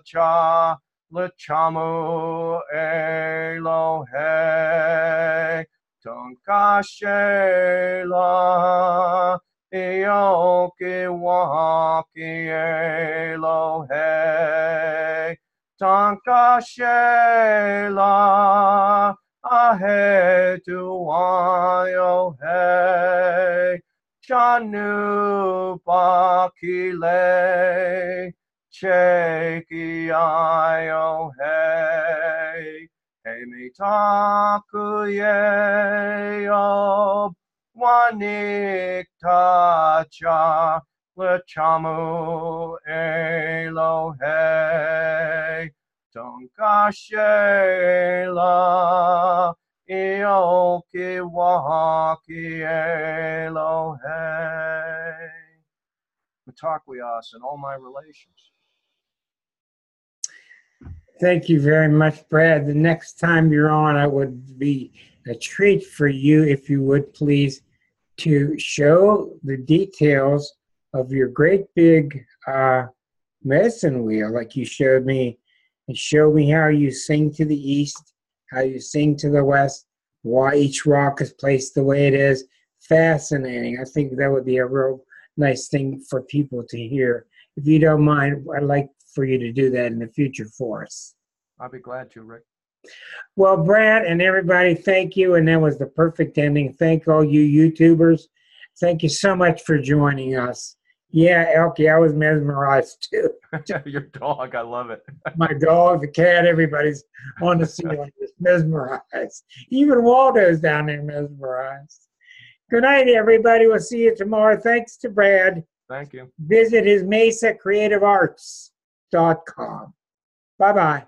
cha lechamu elohe tonkashela eoki waki elohe tonkashela ahe tuwayo he chanu pakile cheki ayo he hemitaku yeyob wanikta cha lechamu elohe Tonkashela Eoki Wahaki Elohe. Mitaquias and all my relations. Thank you very much, Brad. The next time you're on, it would be a treat for you if you would please to show the details of your great big medicine wheel, like you showed me, and show me how you sing to the east, how you sing to the west, why each rock is placed the way it is. Fascinating. I think that would be a real nice thing for people to hear. If you don't mind, I'd like for you to do that in the future for us. I'll be glad to, Rick. Well, Brad and everybody, thank you. And that was the perfect ending. Thank all you YouTubers. Thank you so much for joining us. Yeah, Elkie, I was mesmerized too. Your dog, I love it. My dog, the cat, everybody's on the ceiling just mesmerized. Even Waldo's down there mesmerized. Good night, everybody. We'll see you tomorrow. Thanks to Brad. Thank you. Visit his MesaCreativeArts.com. Bye-bye.